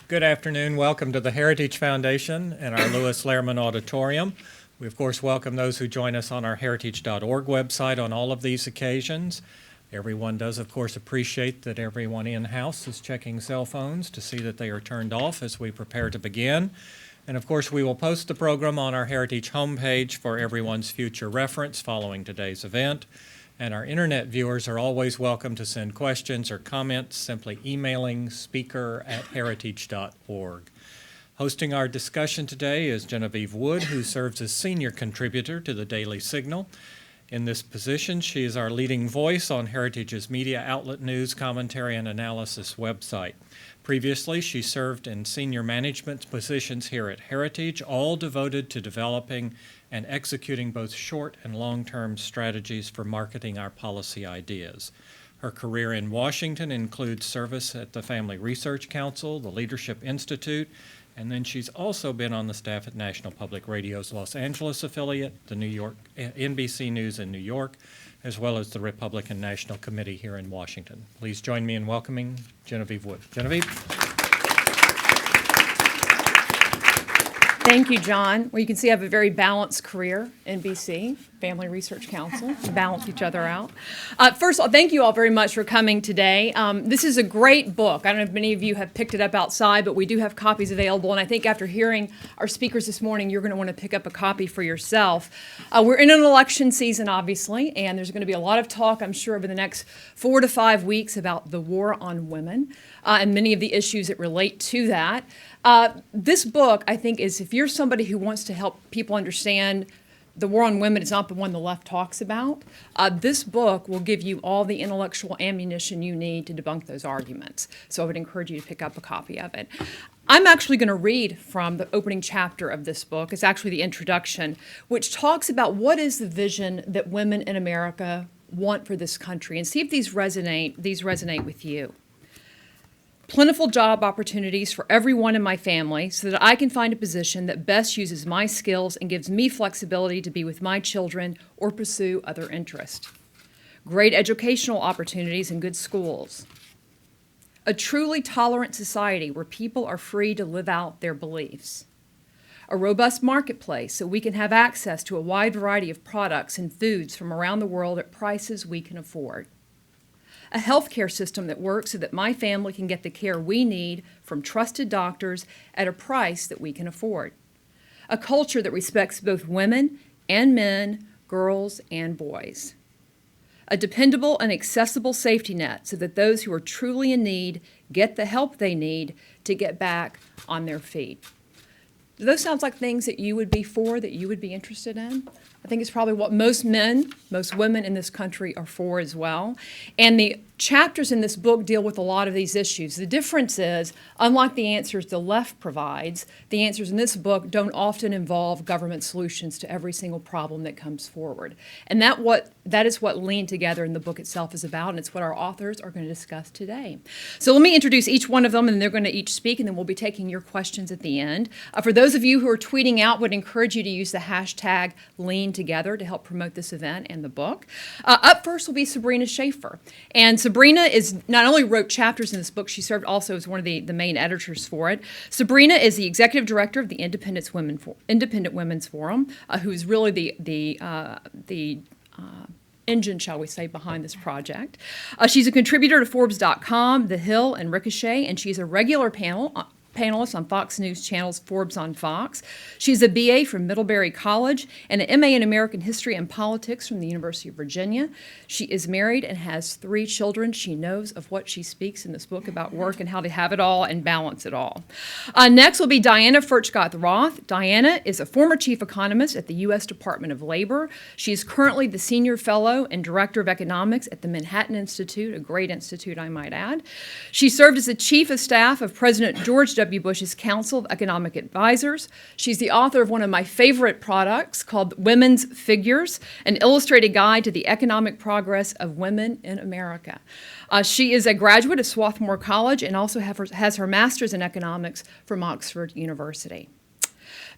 Good afternoon. Welcome to the Heritage Foundation and our Lewis Lehrman Auditorium. We, of course, welcome those who join us on our heritage.org website on all of these occasions. Everyone does, of course, appreciate that everyone in-house is checking cell phones to see that they are turned off as we prepare to begin. And, of course, we will post the program on our Heritage homepage for everyone's future reference following today's event. And our internet viewers are always welcome to send questions or comments simply emailing speaker@heritage.org. Hosting our discussion today is Genevieve Wood, who serves as senior contributor to the Daily Signal. In this position, she is our leading voice on Heritage's media outlet news, commentary, and analysis website. Previously, she served in senior management positions here at Heritage, all devoted to developing and executing both short and long-term strategies for marketing our policy ideas. Her career in Washington includes service at the Family Research Council, the Leadership Institute, and then she's also been on the staff at National Public Radio's Los Angeles affiliate, the New York NBC News in New York, as well as the Republican National Committee here in Washington. Please join me in welcoming Genevieve Wood. Genevieve? Thank you, John. Well, you can see I have a very balanced career, NBC, Family Research Council, to balance each other out. First of all, thank you all very much for coming today. This is a great book. I don't know if many of you have picked it up outside, but we do have copies available, and I think after hearing our speakers this morning, you're going to want to pick up a copy for yourself. We're in an election season, obviously, and there's going to be a lot of talk, I'm sure, over the next 4 to 5 weeks about the war on women and many of the issues that relate to that. This book, I think, is if you're somebody who wants to help people understand the war on women is not the one the left talks about, this book will give you all the intellectual ammunition you need to debunk those arguments. So I would encourage you to pick up a copy of it. I'm actually going to read from the opening chapter of this book. It's actually the introduction, which talks about what is the vision that women in America want for this country, and see if these resonate with you. Plentiful job opportunities for everyone in my family so that I can find a position that best uses my skills and gives me flexibility to be with my children or pursue other interests. Great educational opportunities in good schools. A truly tolerant society where people are free to live out their beliefs. A robust marketplace so we can have access to a wide variety of products and foods from around the world at prices we can afford. A healthcare system that works so that my family can get the care we need from trusted doctors at a price that we can afford. A culture that respects both women and men, girls and boys. A dependable and accessible safety net so that those who are truly in need get the help they need to get back on their feet. Do those sound like things that you would be for, that you would be interested in? I think it's probably what most men, most women in this country are for as well. And the chapters in this book deal with a lot of these issues. The difference is, unlike the answers the left provides, the answers in this book don't often involve government solutions to every single problem that comes forward. And that is what Lean Together in the book itself is about, and it's what our authors are going to discuss today. So let me introduce each one of them, and they're going to each speak, and then we'll be taking your questions at the end. For those of you who are tweeting out, would encourage you to use the hashtag Lean Together to help promote this event and the book. Up first will be Sabrina Schaefer. And Sabrina is not only wrote chapters in this book, she served also as one of the main editors for it. Sabrina is the executive director of the Independent Women's Forum, who is really the engine, shall we say, behind this project. She's a contributor to Forbes.com, The Hill, and Ricochet, and she's a regular panelist on Fox News Channel's Forbes on Fox. She's a BA from Middlebury College and an MA in American History and Politics from the University of Virginia. She is married and has 3 children. She knows of what she speaks in this book about work and how to have it all and balance it all. Next will be Diana Furchtgott-Roth. Diana is a former chief economist at the U.S. Department of Labor. She is currently the senior fellow and director of economics at the Manhattan Institute, a great institute, I might add. She served as the chief of staff of President George W. Bush's Council of Economic Advisors. She's the author of one of my favorite products called Women's Figures, an illustrated guide to the economic progress of women in America. She is a graduate of Swarthmore College and also has her master's in economics from Oxford University.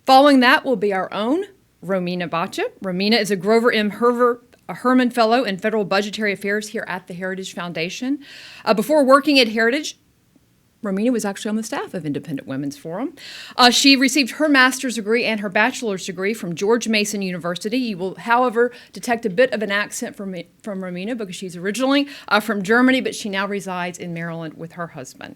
Following that will be our own Romina Bacha. Romina is a Grover M. Herman Fellow in Federal Budgetary Affairs here at the Heritage Foundation. Before working at Heritage, Romina was actually on the staff of Independent Women's Forum. She received her master's degree and her bachelor's degree from George Mason University. You will, however, detect a bit of an accent from Romina because she's originally from Germany, but she now resides in Maryland with her husband.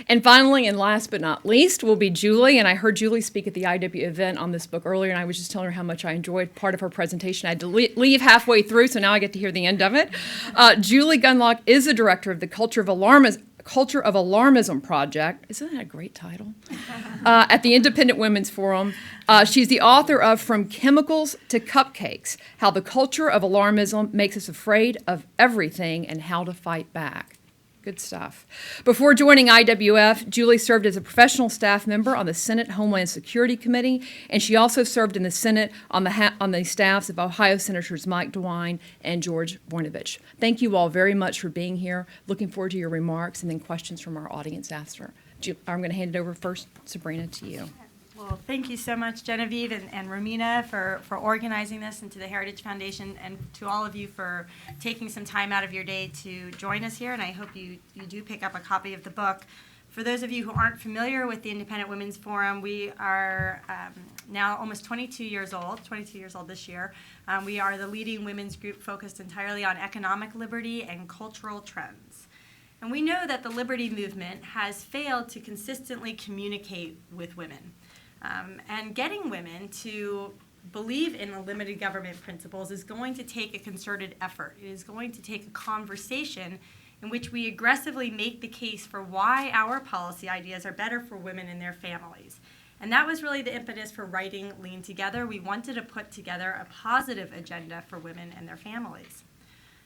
And finally, and last but not least, will be Julie. And I heard Julie speak at the IW event on this book earlier, and I was just telling her how much I enjoyed part of her presentation. I had to leave halfway through, so now I get to hear the end of it. Julie Gunlock is the director of the Culture of Alarmism Project. Isn't that a great title? At the Independent Women's Forum. She's the author of From Chemicals to Cupcakes, How the Culture of Alarmism Makes Us Afraid of Everything and How to Fight Back. Good stuff. Before joining IWF, Julie served as a professional staff member on the Senate Homeland Security Committee, and she also served in the Senate on the staffs of Ohio Senators Mike DeWine and George Voinovich. Thank you all very much for being here. Looking forward to your remarks and then questions from our audience after. I'm going to hand it over first, Sabrina, to you. Well, thank you so much, Genevieve and Romina, for organizing this, and to the Heritage Foundation, and to all of you for taking some time out of your day to join us here. And I hope you do pick up a copy of the book. For those of you who aren't familiar with the Independent Women's Forum, we are now almost 22 years old this year. We are the leading women's group focused entirely on economic liberty and cultural trends. And we know that the liberty movement has failed to consistently communicate with women. And getting women to believe in the limited government principles is going to take a concerted effort. It is going to take a conversation in which we aggressively make the case for why our policy ideas are better for women and their families. And that was really the impetus for writing Lean Together. We wanted to put together a positive agenda for women and their families.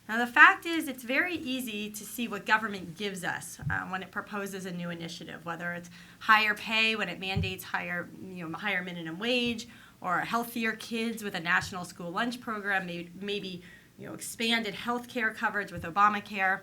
Now, the fact is, it's very easy to see what government gives us when it proposes a new initiative, whether it's higher pay when it mandates higher minimum wage, or healthier kids with a national school lunch program, maybe expanded health care coverage with Obamacare.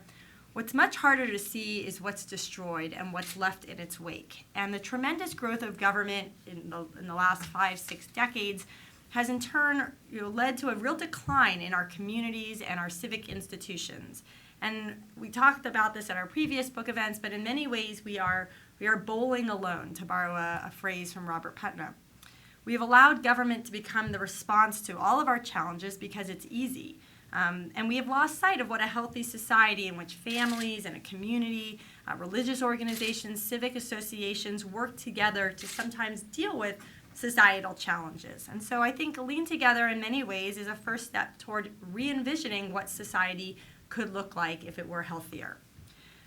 What's much harder to see is what's destroyed and what's left in its wake. And the tremendous growth of government in the last 5-6 decades has in turn led to a real decline in our communities and our civic institutions. And we talked about this at our previous book events, but in many ways we are bowling alone, to borrow a phrase from Robert Putnam. We have allowed government to become the response to all of our challenges because it's easy. And we have lost sight of what a healthy society in which families and a community, religious organizations, civic associations work together to sometimes deal with societal challenges. And so I think Lean Together in many ways is a first step toward re-envisioning what society could look like if it were healthier.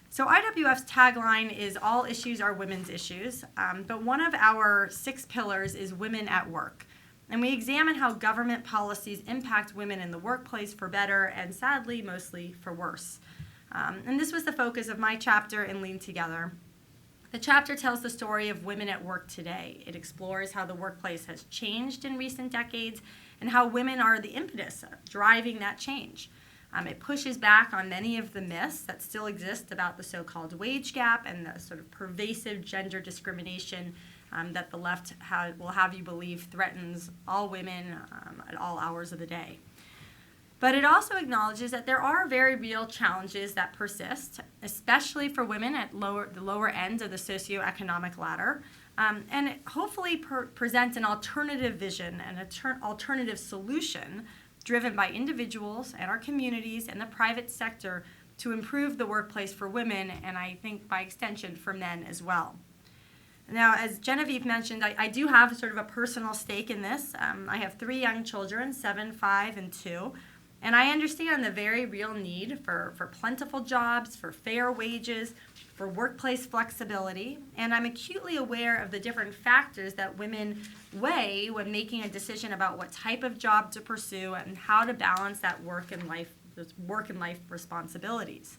So IWF's tagline is all issues are women's issues, but one of our 6 pillars is women at work. And we examine how government policies impact women in the workplace for better and sadly mostly for worse. And this was the focus of my chapter in Lean Together. The chapter tells the story of women at work today. It explores how the workplace has changed in recent decades and how women are the impetus driving that change. It pushes back on many of the myths that still exist about the so-called wage gap and the sort of pervasive gender discrimination that the left will have you believe threatens all women at all hours of the day. But it also acknowledges that there are very real challenges that persist, especially for women at the lower ends of the socioeconomic ladder, and it hopefully presents an alternative vision and an alternative solution driven by individuals and our communities and the private sector to improve the workplace for women, and I think by extension for men as well. Now, as Genevieve mentioned, I do have sort of a personal stake in this. I have 3 young children, 7, 5, and 2. And I understand the very real need for plentiful jobs, for fair wages, for workplace flexibility. And I'm acutely aware of the different factors that women weigh when making a decision about what type of job to pursue and how to balance that work and life responsibilities.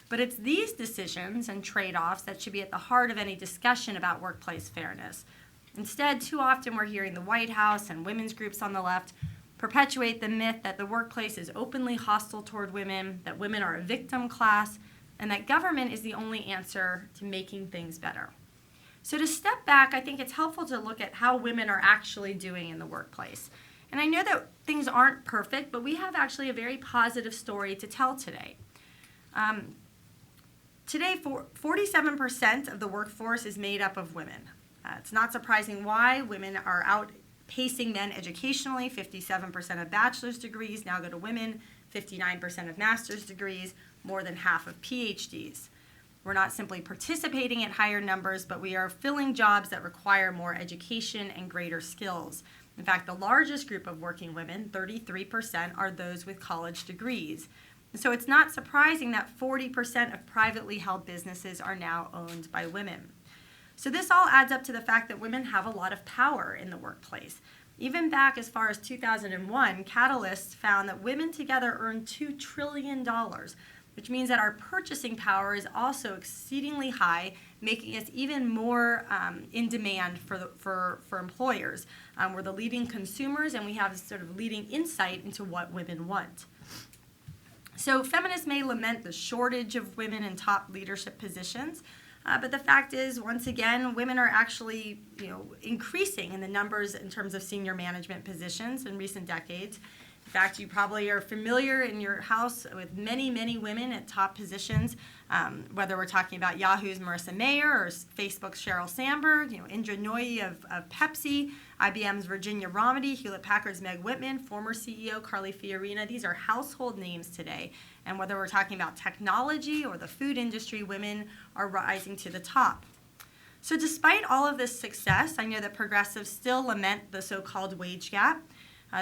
But it's these decisions and trade-offs that should be at the heart of any discussion about workplace fairness. Instead, too often we're hearing the White House and women's groups on the left perpetuate the myth that the workplace is openly hostile toward women, that women are a victim class, and that government is the only answer to making things better. So to step back, I think it's helpful to look at how women are actually doing in the workplace. And I know that things aren't perfect, but we have actually a very positive story to tell today. Today, 47% of the workforce is made up of women. It's not surprising why. Women are outpacing men educationally. 57% of bachelor's degrees now go to women, 59% of master's degrees, more than half of PhDs. We're not simply participating at higher numbers, but we are filling jobs that require more education and greater skills. In fact, the largest group of working women, 33%, are those with college degrees. So it's not surprising that 40% of privately held businesses are now owned by women. So this all adds up to the fact that women have a lot of power in the workplace. Even back as far as 2001, Catalyst found that women together earn $2 trillion, which means that our purchasing power is also exceedingly high, making us even more in demand for employers. We're the leading consumers, and we have sort of leading insight into what women want. So feminists may lament the shortage of women in top leadership positions, but the fact is, once again, women are actually increasing in the numbers in terms of senior management positions in recent decades. In fact, you probably are familiar in your house with many, many women at top positions, whether we're talking about Yahoo's Marissa Mayer or Facebook's Sheryl Sandberg, Indra Nooyi of Pepsi, IBM's Virginia Rometty, Hewlett-Packard's Meg Whitman, former CEO Carly Fiorina. These are household names today. And whether we're talking about technology or the food industry, women are rising to the top. So despite all of this success, I know that progressives still lament the so-called wage gap,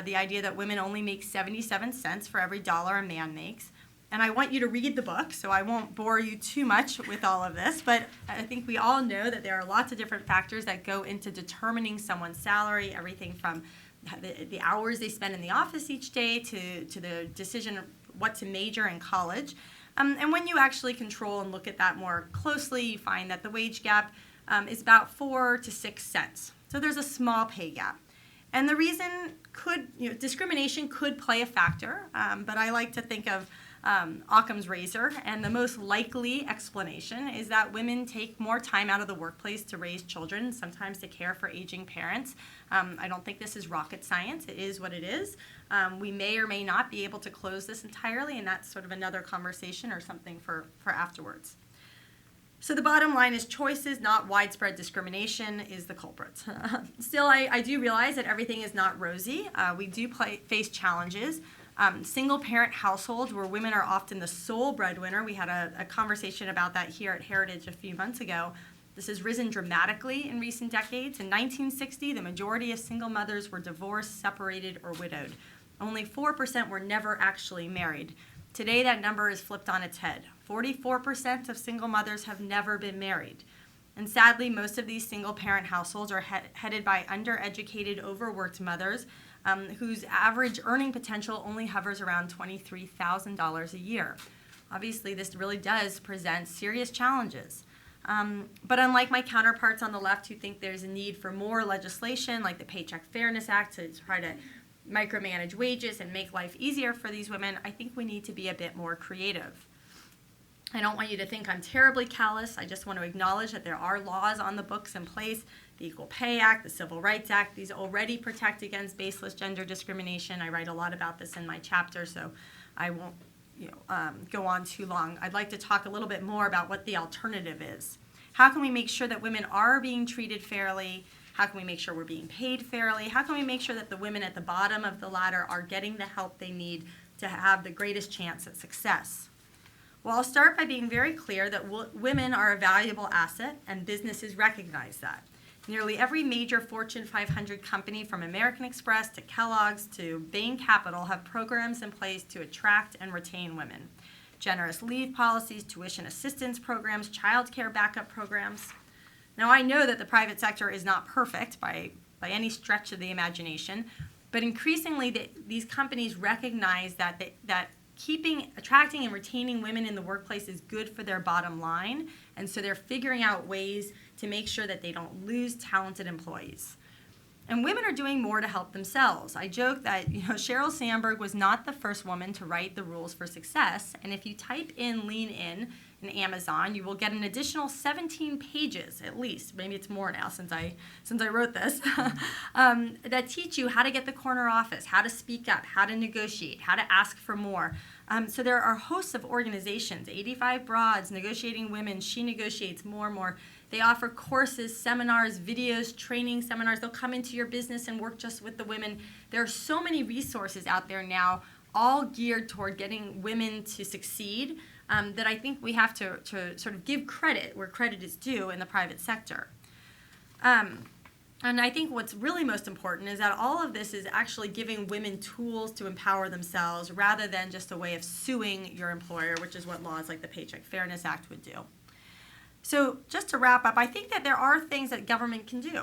the idea that women only make 77 cents for every dollar a man makes. And I want you to read the book, so I won't bore you too much with all of this, but I think we all know that there are lots of different factors that go into determining someone's salary, everything from the hours they spend in the office each day to the decision what to major in college. And when you actually control and look at that more closely, you find that the wage gap is about 4 to 6 cents. So there's a small pay gap. And the reason discrimination could play a factor, but I like to think of Occam's razor, and the most likely explanation is that women take more time out of the workplace to raise children, sometimes to care for aging parents. I don't think this is rocket science. It is what it is. We may or may not be able to close this entirely, and that's sort of another conversation or something for afterwards. So the bottom line is choices, not widespread discrimination, is the culprit. Still, I do realize that everything is not rosy. We do face challenges. Single-parent households where women are often the sole breadwinner. We had a conversation about that here at Heritage a few months ago. This has risen dramatically in recent decades. In 1960, the majority of single mothers were divorced, separated, or widowed. Only 4% were never actually married. Today, that number is flipped on its head. 44% of single mothers have never been married. And sadly, most of these single-parent households are headed by undereducated, overworked mothers whose average earning potential only hovers around $23,000 a year. Obviously, this really does present serious challenges. But unlike my counterparts on the left who think there's a need for more legislation like the Paycheck Fairness Act to try to micromanage wages and make life easier for these women, I think we need to be a bit more creative. I don't want you to think I'm terribly callous. I just want to acknowledge that there are laws on the books in place. The Equal Pay Act, the Civil Rights Act, these already protect against baseless gender discrimination. I write a lot about this in my chapter, so I won't go on too long. I'd like to talk a little bit more about what the alternative is. How can we make sure that women are being treated fairly? How can we make sure we're being paid fairly? How can we make sure that the women at the bottom of the ladder are getting the help they need to have the greatest chance at success? Well, I'll start by being very clear that women are a valuable asset, and businesses recognize that. Nearly every major Fortune 500 company, from American Express to Kellogg's to Bain Capital, have programs in place to attract and retain women. Generous leave policies, tuition assistance programs, child care backup programs. Now, I know that the private sector is not perfect by any stretch of the imagination, but increasingly these companies recognize that attracting and retaining women in the workplace is good for their bottom line, and so they're figuring out ways to make sure that they don't lose talented employees. And women are doing more to help themselves. I joke that Sheryl Sandberg was not the first woman to write the rules for success, and if you type in lean in in Amazon. You will get an additional 17 pages, at least, maybe it's more now since I wrote this, that teach you how to get the corner office, how to speak up, how to negotiate, how to ask for more. So there are hosts of organizations, 85 Broads, Negotiating Women, She Negotiates, more. They offer courses, seminars, videos, training seminars. They'll come into your business and work just with the women. There are so many resources out there now, all geared toward getting women to succeed, that I think we have to sort of give credit where credit is due in the private sector. And I think what's really most important is that all of this is actually giving women tools to empower themselves rather than just a way of suing your employer, which is what laws like the Paycheck Fairness Act would do. So just to wrap up, I think that there are things that government can do.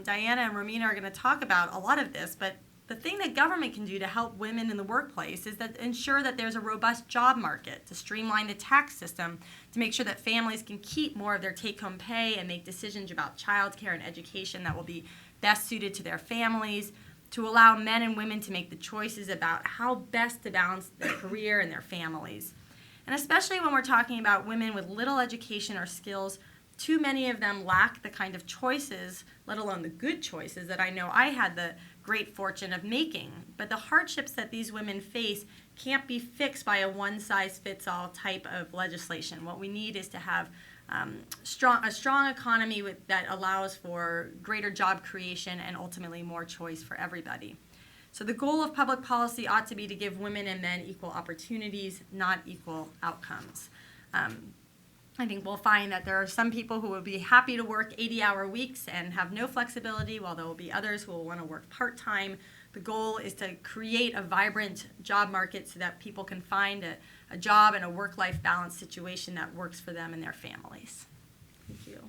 Diana and Romina are going to talk about a lot of this, but the thing that government can do to help women in the workplace is that ensure that there's a robust job market, to streamline the tax system, to make sure that families can keep more of their take-home pay and make decisions about childcare and education that will be best suited to their families, to allow men and women to make the choices about how best to balance their career and their families. And especially when we're talking about women with little education or skills, too many of them lack the kind of choices, let alone the good choices, that I know I had the great fortune of making. But the hardships that these women face can't be fixed by a one-size-fits-all type of legislation. What we need is to have a strong economy that allows for greater job creation and ultimately more choice for everybody. So the goal of public policy ought to be to give women and men equal opportunities, not equal outcomes. I think we'll find that there are some people who will be happy to work 80-hour weeks and have no flexibility, while there will be others who will want to work part-time. The goal is to create a vibrant job market so that people can find a job and a work-life balance situation that works for them and their families. Thank you.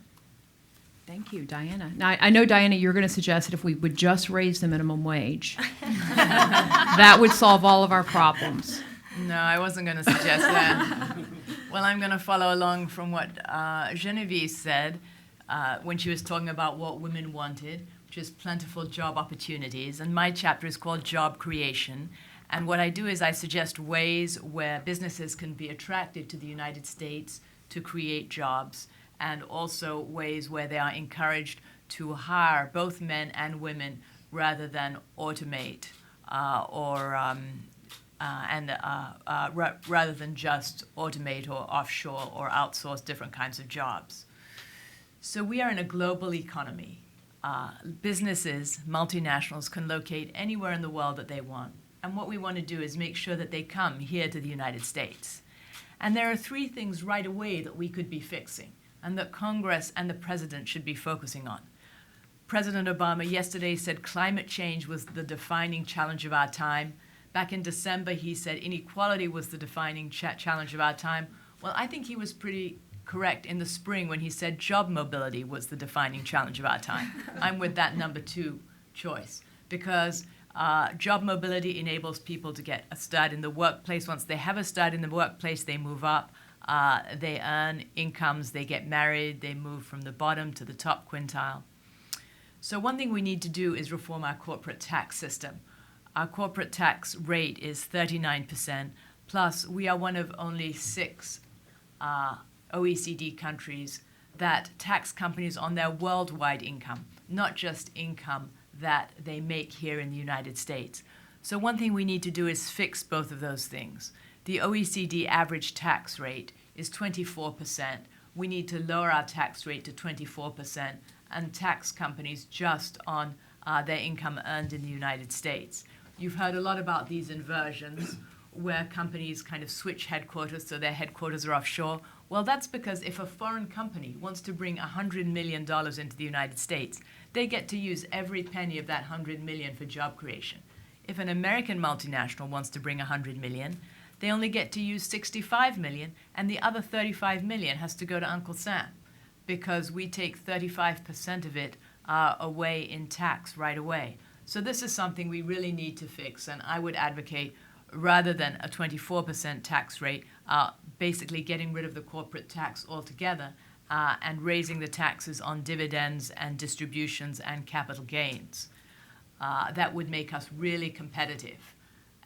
Thank you, Diana. Now, I know, Diana, you're going to suggest that if we would just raise the minimum wage, that would solve all of our problems. No, I wasn't going to suggest that. Well, I'm going to follow along from what Genevieve said when she was talking about what women wanted, which is plentiful job opportunities. And my chapter is called Job Creation. And what I do is I suggest ways where businesses can be attracted to the United States to create jobs, and also ways where they are encouraged to hire both men and women rather than automate rather than just automate or offshore or outsource different kinds of jobs. So we are in a global economy. Businesses, multinationals, can locate anywhere in the world that they want. And what we want to do is make sure that they come here to the United States. And there are three things right away that we could be fixing and that Congress and the President should be focusing on. President Obama yesterday said climate change was the defining challenge of our time. Back in December, he said inequality was the defining challenge of our time. Well, I think he was pretty correct in the spring when he said job mobility was the defining challenge of our time. I'm with that number 2 choice, because job mobility enables people to get a start in the workplace. Once they have a start in the workplace, they move up. They earn incomes, they get married, they move from the bottom to the top quintile. So one thing we need to do is reform our corporate tax system. Our corporate tax rate is 39%, plus we are one of only 6 OECD countries that tax companies on their worldwide income, not just income that they make here in the United States. So one thing we need to do is fix both of those things. The OECD average tax rate is 24%. We need to lower our tax rate to 24% and tax companies just on their income earned in the United States. You've heard a lot about these inversions where companies kind of switch headquarters so their headquarters are offshore. Well, that's because if a foreign company wants to bring $100 million into the United States, they get to use every penny of that $100 million for job creation. If an American multinational wants to bring $100 million, they only get to use $65 million, and the other $35 million has to go to Uncle Sam, because we take 35% of it away in tax right away. So this is something we really need to fix, and I would advocate, rather than a 24% tax rate, basically getting rid of the corporate tax altogether and raising the taxes on dividends and distributions and capital gains. That would make us really competitive,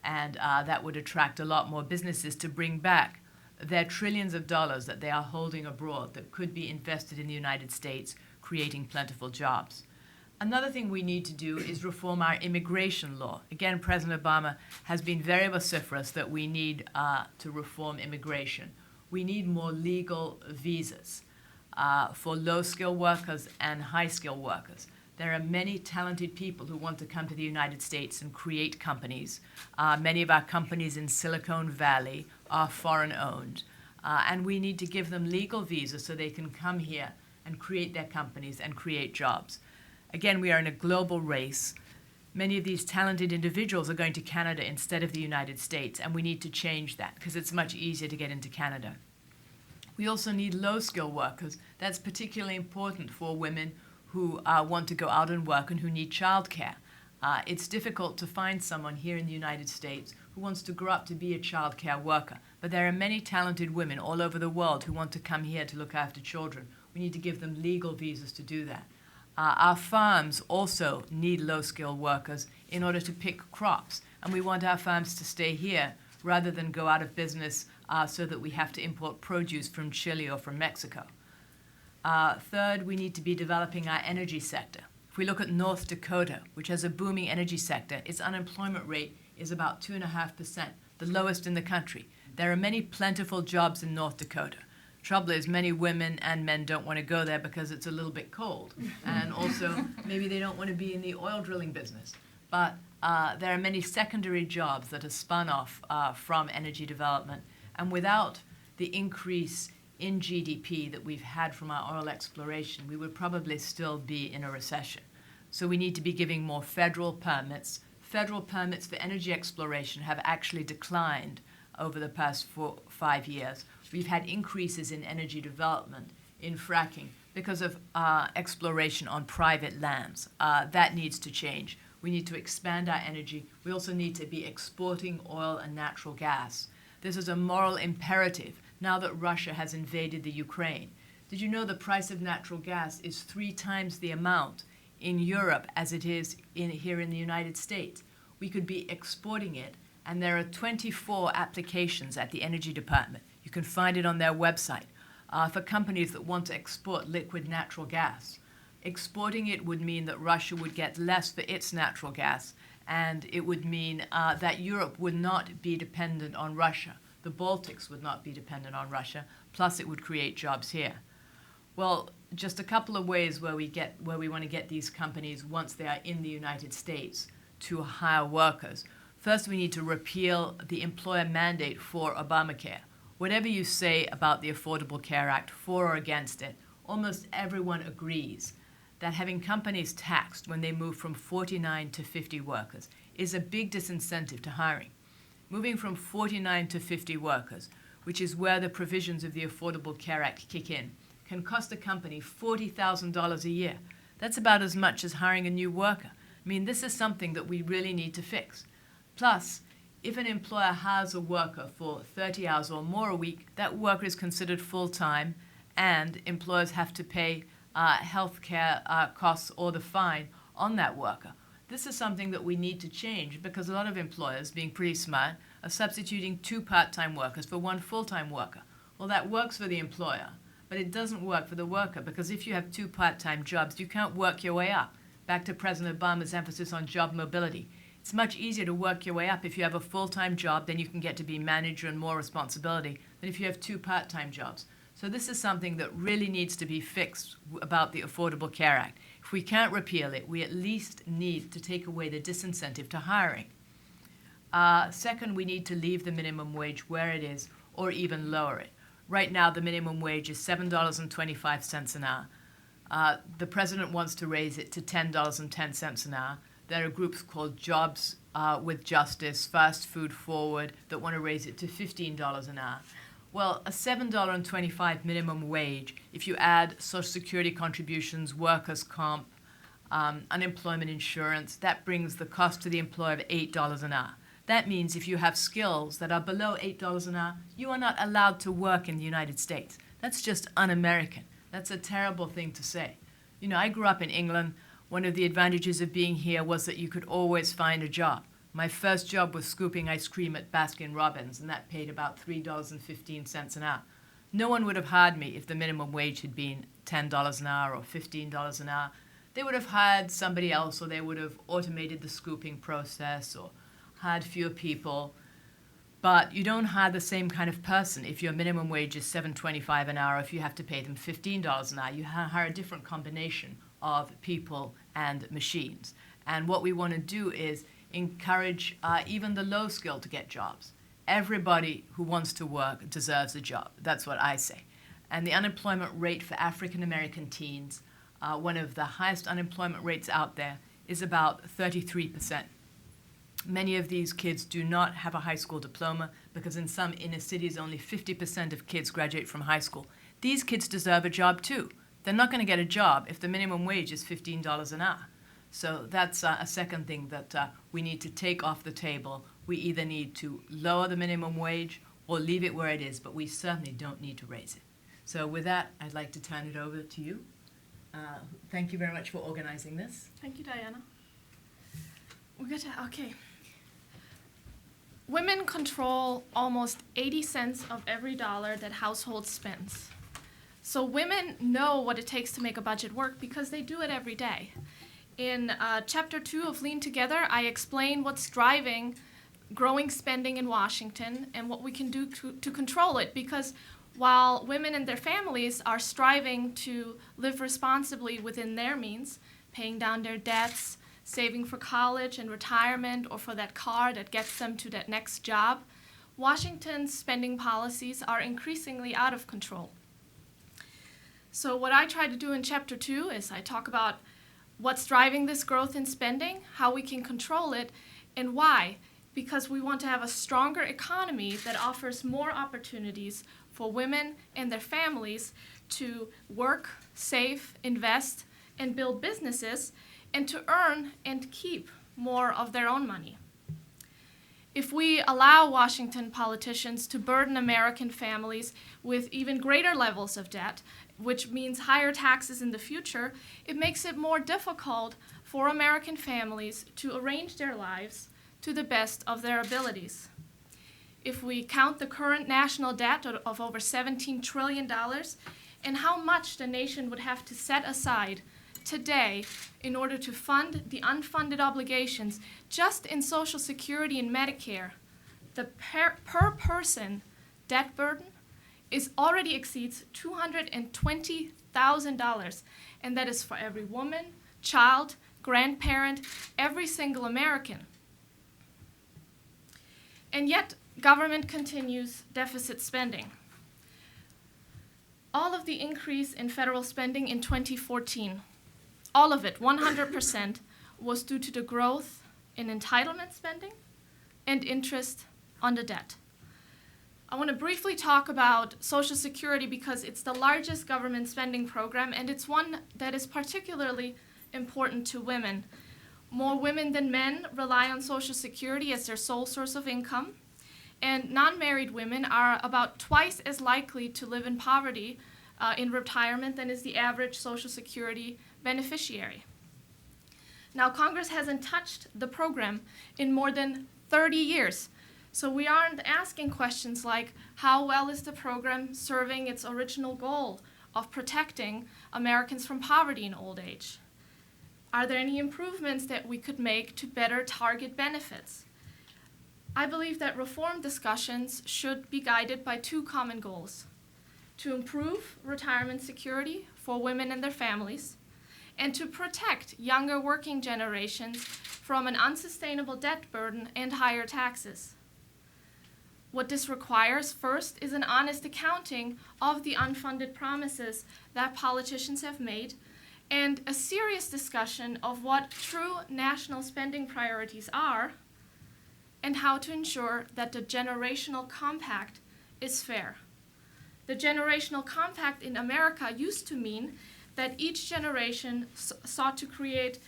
and that would attract a lot more businesses to bring back their trillions of dollars that they are holding abroad that could be invested in the United States, creating plentiful jobs. Another thing we need to do is reform our immigration law. Again, President Obama has been very vociferous that we need to reform immigration. We need more legal visas for low-skill workers and high-skill workers. There are many talented people who want to come to the United States and create companies. Many of our companies in Silicon Valley are foreign-owned, and we need to give them legal visas so they can come here and create their companies and create jobs. Again, we are in a global race. Many of these talented individuals are going to Canada instead of the United States, and we need to change that because it's much easier to get into Canada. We also need low-skill workers. That's particularly important for women who want to go out and work and who need childcare. It's difficult to find someone here in the United States who wants to grow up to be a childcare worker, but there are many talented women all over the world who want to come here to look after children. We need to give them legal visas to do that. Our farms also need low-skilled workers in order to pick crops, and we want our farms to stay here rather than go out of business so that we have to import produce from Chile or from Mexico. Third, we need to be developing our energy sector. If we look at North Dakota, which has a booming energy sector, its unemployment rate is about 2.5%, the lowest in the country. There are many plentiful jobs in North Dakota. Trouble is, many women and men don't want to go there because it's a little bit cold. And also, maybe they don't want to be in the oil drilling business. But there are many secondary jobs that are spun off from energy development. And without the increase in GDP that we've had from our oil exploration, we would probably still be in a recession. So we need to be giving more federal permits. Federal permits for energy exploration have actually declined over the past 5 years. We've had increases in energy development, in fracking, because of exploration on private lands. That needs to change. We need to expand our energy. We also need to be exporting oil and natural gas. This is a moral imperative now that Russia has invaded the Ukraine. Did you know the price of natural gas is 3 times the amount in Europe as it is here in the United States? We could be exporting it, and there are 24 applications at the Energy Department. You can find it on their website for companies that want to export liquid natural gas. Exporting it would mean that Russia would get less for its natural gas, and it would mean that Europe would not be dependent on Russia. The Baltics would not be dependent on Russia, plus it would create jobs here. Well, just a couple of ways where we want to get these companies, once they are in the United States, to hire workers. First, we need to repeal the employer mandate for Obamacare. Whatever you say about the Affordable Care Act, for or against it, almost everyone agrees that having companies taxed when they move from 49 to 50 workers is a big disincentive to hiring. Moving from 49 to 50 workers, which is where the provisions of the Affordable Care Act kick in, can cost a company $40,000 a year. That's about as much as hiring a new worker. I mean, this is something that we really need to fix. Plus, if an employer hires a worker for 30 hours or more a week, that worker is considered full-time, and employers have to pay health care costs or the fine on that worker. This is something that we need to change because a lot of employers, being pretty smart, are substituting 2 part-time workers for 1 full-time worker. Well, that works for the employer, but it doesn't work for the worker because if you have 2 part-time jobs, you can't work your way up. Back to President Obama's emphasis on job mobility. It's much easier to work your way up if you have a full-time job, then you can get to be manager and more responsibility than if you have 2 part-time jobs. So this is something that really needs to be fixed about the Affordable Care Act. If we can't repeal it, we at least need to take away the disincentive to hiring. Second, we need to leave the minimum wage where it is or even lower it. Right now, the minimum wage is $7.25 an hour. The president wants to raise it to $10.10 an hour. There are groups called Jobs with Justice, Fast Food Forward, that want to raise it to $15 an hour. Well, a $7.25 minimum wage, if you add Social Security contributions, workers' comp, unemployment insurance, that brings the cost to the employer of $8 an hour. That means if you have skills that are below $8 an hour, you are not allowed to work in the United States. That's just un-American. That's a terrible thing to say. You know, I grew up in England. One of the advantages of being here was that you could always find a job. My first job was scooping ice cream at Baskin-Robbins, and that paid about $3.15 an hour. No one would have hired me if the minimum wage had been $10 an hour or $15 an hour. They would have hired somebody else, or they would have automated the scooping process or hired fewer people. But you don't hire the same kind of person if your minimum wage is $7.25 an hour, if you have to pay them $15 an hour. You hire a different combination of people and machines. And what we want to do is encourage even the low skill to get jobs. Everybody who wants to work deserves a job. That's what I say. And the unemployment rate for African American teens, one of the highest unemployment rates out there, is about 33%. Many of these kids do not have a high school diploma because in some inner cities only 50% of kids graduate from high school. These kids deserve a job too. They're not going to get a job if the minimum wage is $15 an hour. So that's a second thing that we need to take off the table. We either need to lower the minimum wage or leave it where it is, but we certainly don't need to raise it. So with that, I'd like to turn it over to you. Thank you very much for organizing this. Thank you, Diana. Okay. Women control almost 80 cents of every dollar that household spends. So women know what it takes to make a budget work because they do it every day. In Chapter 2 of Lean Together, I explain what's driving growing spending in Washington and what we can do to control it, because while women and their families are striving to live responsibly within their means, paying down their debts, saving for college and retirement, or for that car that gets them to that next job, Washington's spending policies are increasingly out of control. So what I try to do in Chapter 2 is I talk about what's driving this growth in spending, how we can control it, and why. Because we want to have a stronger economy that offers more opportunities for women and their families to work, save, invest, and build businesses, and to earn and keep more of their own money. If we allow Washington politicians to burden American families with even greater levels of debt, which means higher taxes in the future, it makes it more difficult for American families to arrange their lives to the best of their abilities. If we count the current national debt of over $17 trillion and how much the nation would have to set aside today in order to fund the unfunded obligations just in Social Security and Medicare, the per person debt burden already exceeds $220,000, and that is for every woman, child, grandparent, every single American. And yet, government continues deficit spending. All of the increase in federal spending in 2014, all of it, 100%, was due to the growth in entitlement spending and interest on the debt. I want to briefly talk about Social Security because it's the largest government spending program, and it's one that is particularly important to women. More women than men rely on Social Security as their sole source of income, and non-married women are about twice as likely to live in poverty in retirement than is the average Social Security beneficiary. Now, Congress hasn't touched the program in more than 30 years, so we aren't asking questions like, how well is the program serving its original goal of protecting Americans from poverty in old age? Are there any improvements that we could make to better target benefits? I believe that reform discussions should be guided by two common goals: to improve retirement security for women and their families, and to protect younger working generations from an unsustainable debt burden and higher taxes. What this requires first is an honest accounting of the unfunded promises that politicians have made, and a serious discussion of what true national spending priorities are and how to ensure that the generational compact is fair. The generational compact in America used to mean that each generation sought to create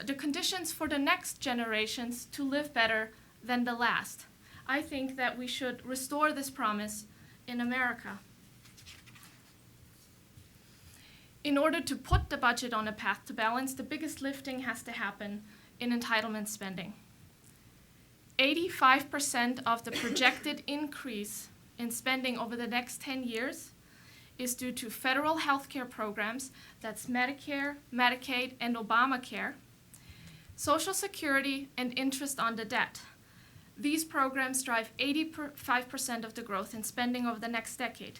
the conditions for the next generations to live better than the last. I think that we should restore this promise in America. In order to put the budget on a path to balance, the biggest lifting has to happen in entitlement spending. 85% of the projected increase in spending over the next 10 years is due to federal health care programs, that's Medicare, Medicaid, and Obamacare, Social Security, and interest on the debt. These programs drive 85% of the growth in spending over the next decade.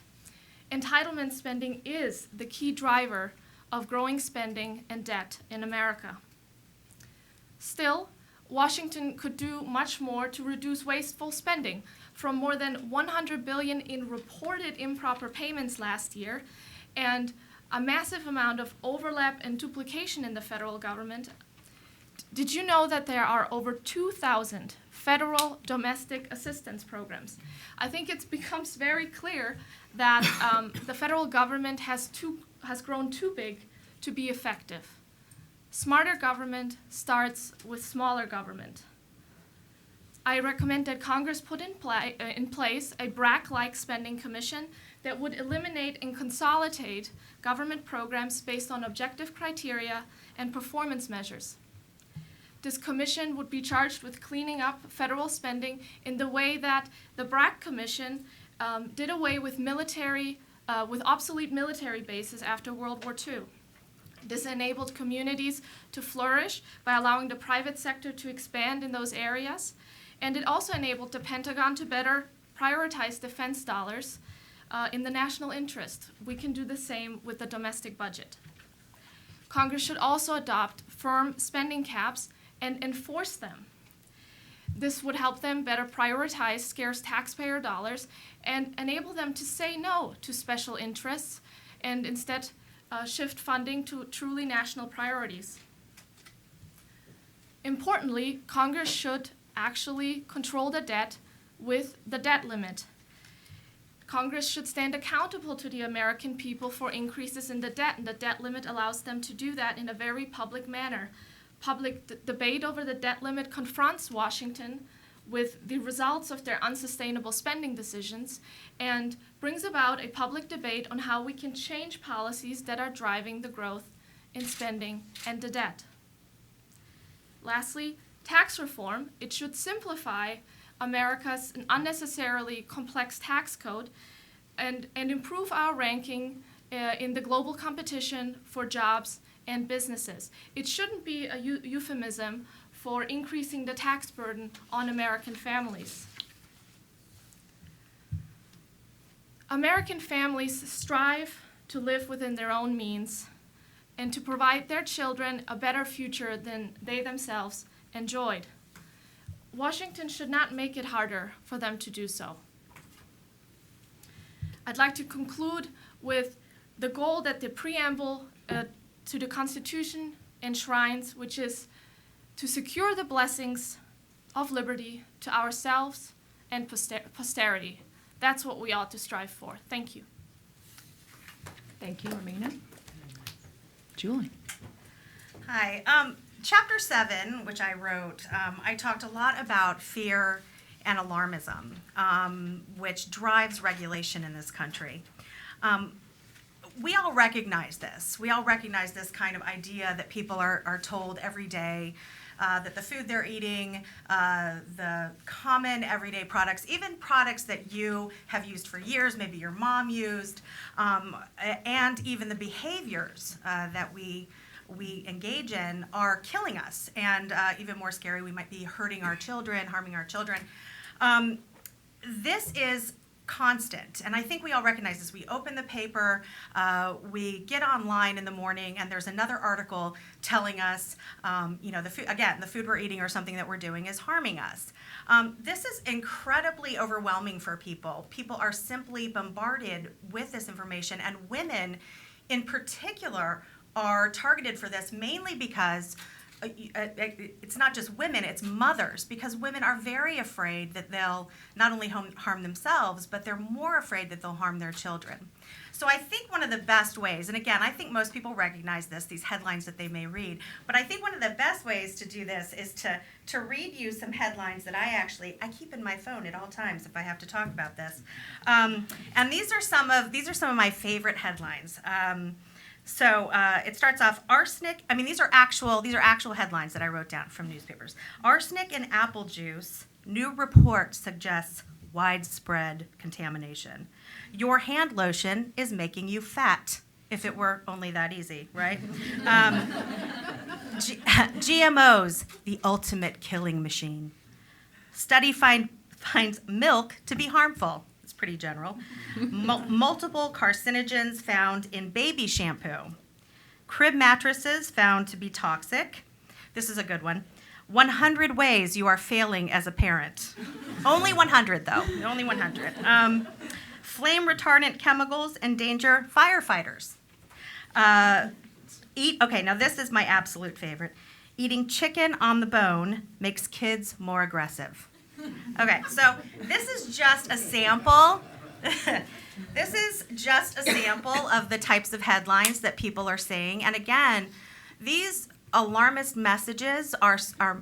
Entitlement spending is the key driver of growing spending and debt in America. Still, Washington could do much more to reduce wasteful spending. From more than $100 billion in reported improper payments last year and a massive amount of overlap and duplication in the federal government, did you know that there are over 2,000 federal domestic assistance programs? I think it becomes very clear that the federal government has grown too big to be effective. Smarter government starts with smaller government. I recommend that Congress put in place a BRAC-like spending commission that would eliminate and consolidate government programs based on objective criteria and performance measures. This commission would be charged with cleaning up federal spending in the way that the BRAC Commission did away with obsolete military bases after World War II. This enabled communities to flourish by allowing the private sector to expand in those areas, and it also enabled the Pentagon to better prioritize defense dollars in the national interest. We can do the same with the domestic budget. Congress should also adopt firm spending caps and enforce them. This would help them better prioritize scarce taxpayer dollars and enable them to say no to special interests and instead shift funding to truly national priorities. Importantly, Congress should actually control the debt with the debt limit. Congress should stand accountable to the American people for increases in the debt, and the debt limit allows them to do that in a very public manner. Public debate over the debt limit confronts Washington with the results of their unsustainable spending decisions and brings about a public debate on how we can change policies that are driving the growth in spending and the debt. Lastly, tax reform. It should simplify America's unnecessarily complex tax code and improve our ranking in the global competition for jobs and businesses. It shouldn't be a euphemism for increasing the tax burden on American families. American families strive to live within their own means and to provide their children a better future than they themselves enjoyed. Washington should not make it harder for them to do so. I'd like to conclude with the goal that the preamble to the Constitution enshrines, which is to secure the blessings of liberty to ourselves and posterity. That's what we ought to strive for. Thank you. Thank you, Romina. Julie. Hi. Chapter 7, which I wrote, I talked a lot about fear and alarmism, which drives regulation in this country. We all recognize this. We all recognize this kind of idea that people are told every day that the food they're eating, the common everyday products, even products that you have used for years, maybe your mom used, and even the behaviors that we engage in are killing us. And even more scary, we might be hurting our children, harming our children. This is constant, and I think we all recognize this. We open the paper, we get online in the morning, and there's another article telling us, the food we're eating or something that we're doing is harming us. This is incredibly overwhelming for people. People are simply bombarded with this information, and women in particular are targeted for this mainly because it's not just women, it's mothers, because women are very afraid that they'll not only harm themselves, but they're more afraid that they'll harm their children. So I think one of the best ways, and again, I think most people recognize this, these headlines that they may read, but I think one of the best ways to do this is to read you some headlines that I keep in my phone at all times if I have to talk about this. And these are some of my favorite headlines. So it starts off, arsenic. I mean, these are actual headlines that I wrote down from newspapers. Arsenic in apple juice New report suggests widespread contamination. Your hand lotion is making you fat, if it were only that easy, right? GMOs, the ultimate killing machine. Study finds milk to be harmful. It's pretty general. Multiple carcinogens found in baby shampoo. Crib mattresses found to be toxic. This is a good one. 100 ways you are failing as a parent. Only 100, though. Only 100. Flame retardant chemicals endanger firefighters. Okay, now this is my absolute favorite. Eating chicken on the bone makes kids more aggressive. Okay, so this is just a sample. This is just a sample of the types of headlines that people are saying. And again, these alarmist messages are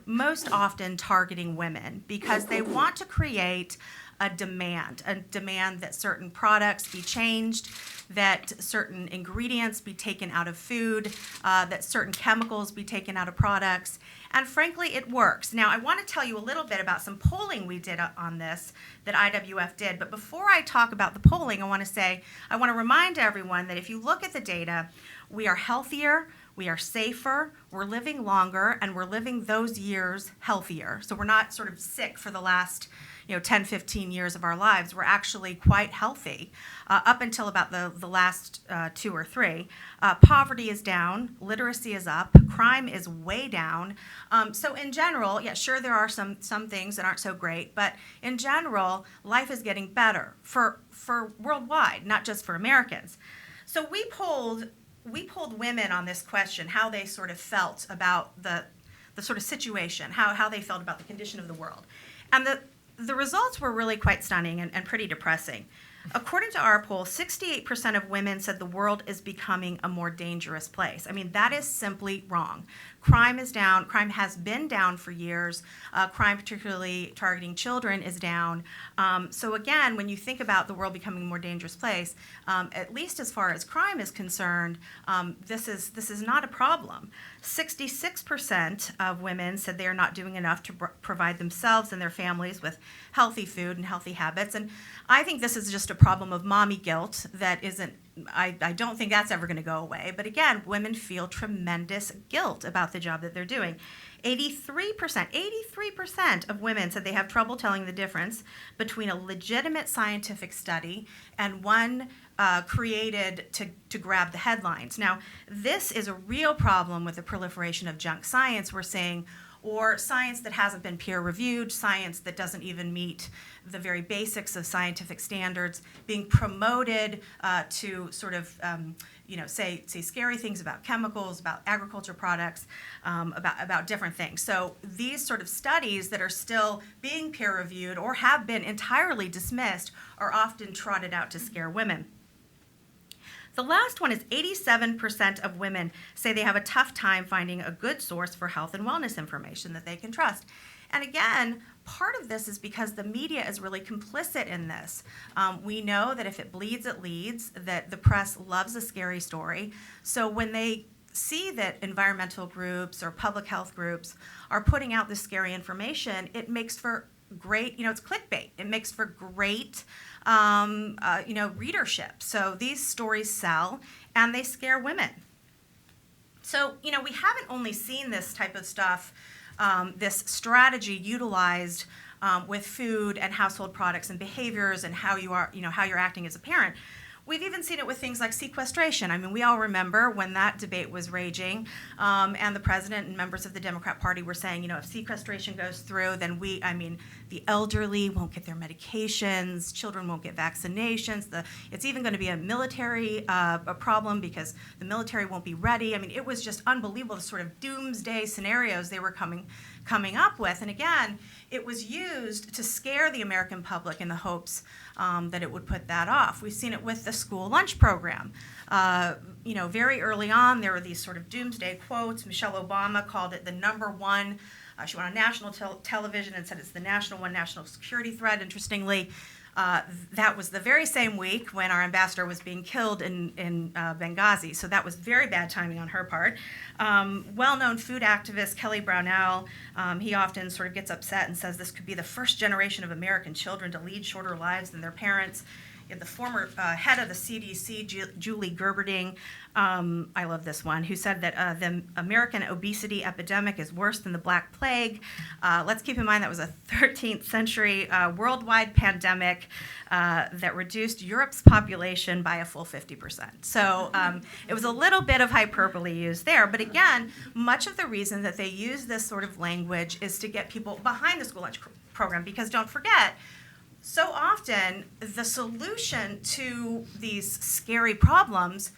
most often targeting women because they want to create a demand that certain products be changed, that certain ingredients be taken out of food, that certain chemicals be taken out of products. And frankly, it works. Now, I want to tell you a little bit about some polling we did on this that IWF did. But before I talk about the polling, I want to remind everyone that if you look at the data, we are healthier, we are safer, we're living longer, and we're living those years healthier. So we're not sort of sick for the last 10, 15 years of our lives. We're actually quite healthy up until about the last 2 or 3. Poverty is down, literacy is up, crime is way down. So in general, yeah, sure there are some things that aren't so great, but in general, life is getting better for worldwide, not just for Americans. So we polled women on this question, how they sort of felt about the sort of situation, how they felt about the condition of the world. And the results were really quite stunning and pretty depressing. According to our poll, 68% of women said the world is becoming a more dangerous place. I mean, that is simply wrong. Crime is down. Crime has been down for years. Crime, particularly targeting children, is down. So again, when you think about the world becoming a more dangerous place, at least as far as crime is concerned, this is not a problem. 66% of women said they are not doing enough to provide themselves and their families with healthy food and healthy habits. And I think this is just a problem of mommy guilt that isn't, I don't think that's ever going to go away. But again, women feel tremendous guilt about the job that they're doing. 83% of women said they have trouble telling the difference between a legitimate scientific study and one created to grab the headlines. Now, this is a real problem with the proliferation of junk science, we're saying, or science that hasn't been peer-reviewed, science that doesn't even meet the very basics of scientific standards, being promoted to sort of, say scary things about chemicals, about agriculture products, about different things. So these sort of studies that are still being peer-reviewed or have been entirely dismissed are often trotted out to scare women. The last one is 87% of women say they have a tough time finding a good source for health and wellness information that they can trust. And again, part of this is because the media is really complicit in this. We know that if it bleeds, it leads, that the press loves a scary story. So when they see that environmental groups or public health groups are putting out this scary information, it makes for great, it's clickbait. It makes for great readership. So these stories sell and they scare women. So, we haven't only seen this type of stuff, this strategy utilized with food and household products and behaviors and how you're acting as a parent. We've even seen it with things like sequestration. I mean, we all remember when that debate was raging, and the president and members of the Democrat Party were saying, if sequestration goes through, then the elderly won't get their medications, children won't get vaccinations. It's even going to be a military a problem because the military won't be ready. I mean, it was just unbelievable, the sort of doomsday scenarios they were coming up with. And again, it was used to scare the American public in the hopes that it would put that off. We've seen it with the school lunch program. Very early on, there were these sort of doomsday quotes. Michelle Obama called it the number one. She went on national television and said it's the national security threat, interestingly. That was the very same week when our ambassador was being killed in Benghazi. So that was very bad timing on her part. Well-known food activist Kelly Brownell, he often sort of gets upset and says this could be the first generation of American children to lead shorter lives than their parents. You have the former head of the CDC, Julie Gerberding, I love this one, who said that the American obesity epidemic is worse than the Black Plague. Let's keep in mind that was a 13th century worldwide pandemic that reduced Europe's population by a full 50%. So it was a little bit of hyperbole used there. But again, much of the reason that they use this sort of language is to get people behind the school lunch program, because don't forget, so often, the solution to these scary problems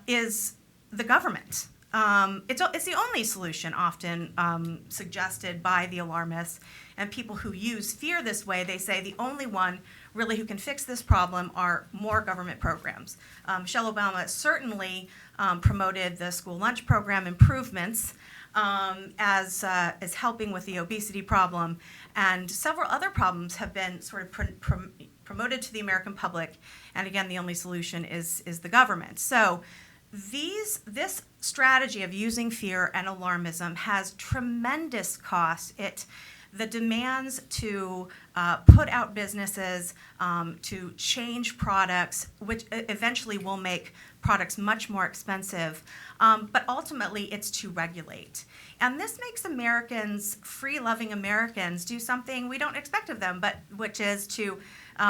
is the government. It's the only solution often suggested by the alarmists and people who use fear this way. They say the only one really who can fix this problem are more government programs. Michelle Obama certainly promoted the school lunch program improvements as helping with the obesity problem, and several other problems have been sort of promoted to the American public, and again, the only solution is the government. So this strategy of using fear and alarmism has tremendous costs. The demands to put out businesses, to change products, which eventually will make products much more expensive, but ultimately it's to regulate. And this makes Americans, free-loving Americans, do something we don't expect of them, but which is to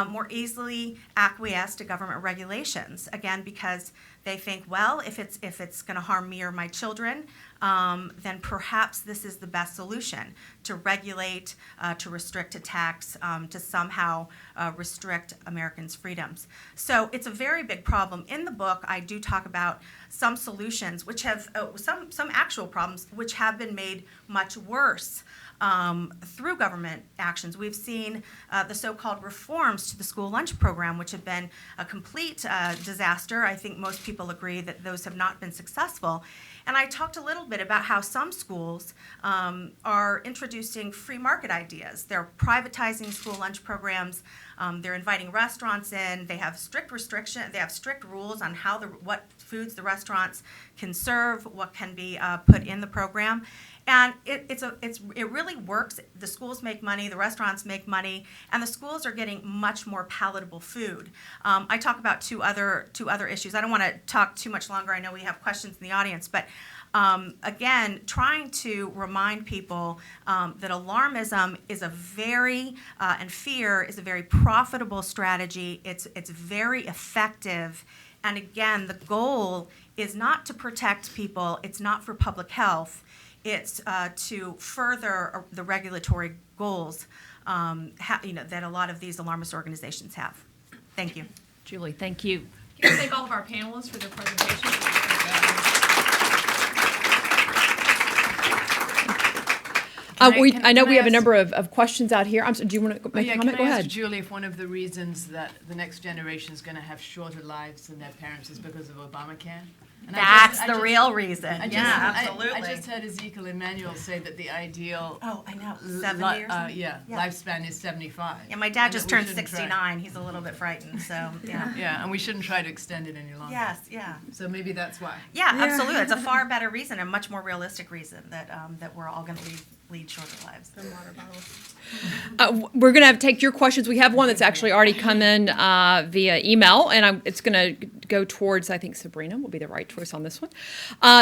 more easily acquiesce to government regulations. Again, because they think, well, if it's going to harm me or my children, then perhaps this is the best solution, to regulate, to restrict, to tax, to somehow restrict Americans' freedoms. So it's a very big problem. In the book, I do talk about some solutions, which have some actual problems, which have been made much worse through government actions. We've seen the so-called reforms to the school lunch program, which have been a complete disaster. I think most people agree that those have not been successful. And I talked a little bit about how some schools are introducing free market ideas. They're privatizing school lunch programs. They're inviting restaurants in. They have strict restrictions. They have strict rules on what foods the restaurants can serve, what can be put in the program. And it really works. The schools make money, the restaurants make money, and the schools are getting much more palatable food. I talk about two other issues. I don't want to talk too much longer. I know we have questions in the audience, but again, trying to remind people that alarmism is and fear is a very profitable strategy. It's very effective. And again, the goal is not to protect people. It's not for public health. It's to further the regulatory goals that a lot of these alarmist organizations have. Thank you. Julie, thank you. Can I thank all of our panelists for their presentations? I know we have a number of questions out here. Do you want to make a comment? Go Can I ahead. ask Julie if one of the reasons that the next generation is going to have shorter lives than their parents is because of Obamacare? And That's the real reason. Absolutely. I just heard Ezekiel Emanuel say that the ideal Oh, I know. 70 or something? Yeah, lifespan is 75. Yeah, my dad And just that we turned shouldn't 69. He's a little bit frightened, so yeah. Yeah, and we shouldn't try to extend it any longer. Yes, yeah. So maybe that's why. Yeah, absolutely. It's a far better reason, a much more realistic reason that we're all going to lead shorter lives. We're going to take your questions. We have one that's actually already come in via email, and it's going to go towards, I think Sabrina will be the right choice on this one.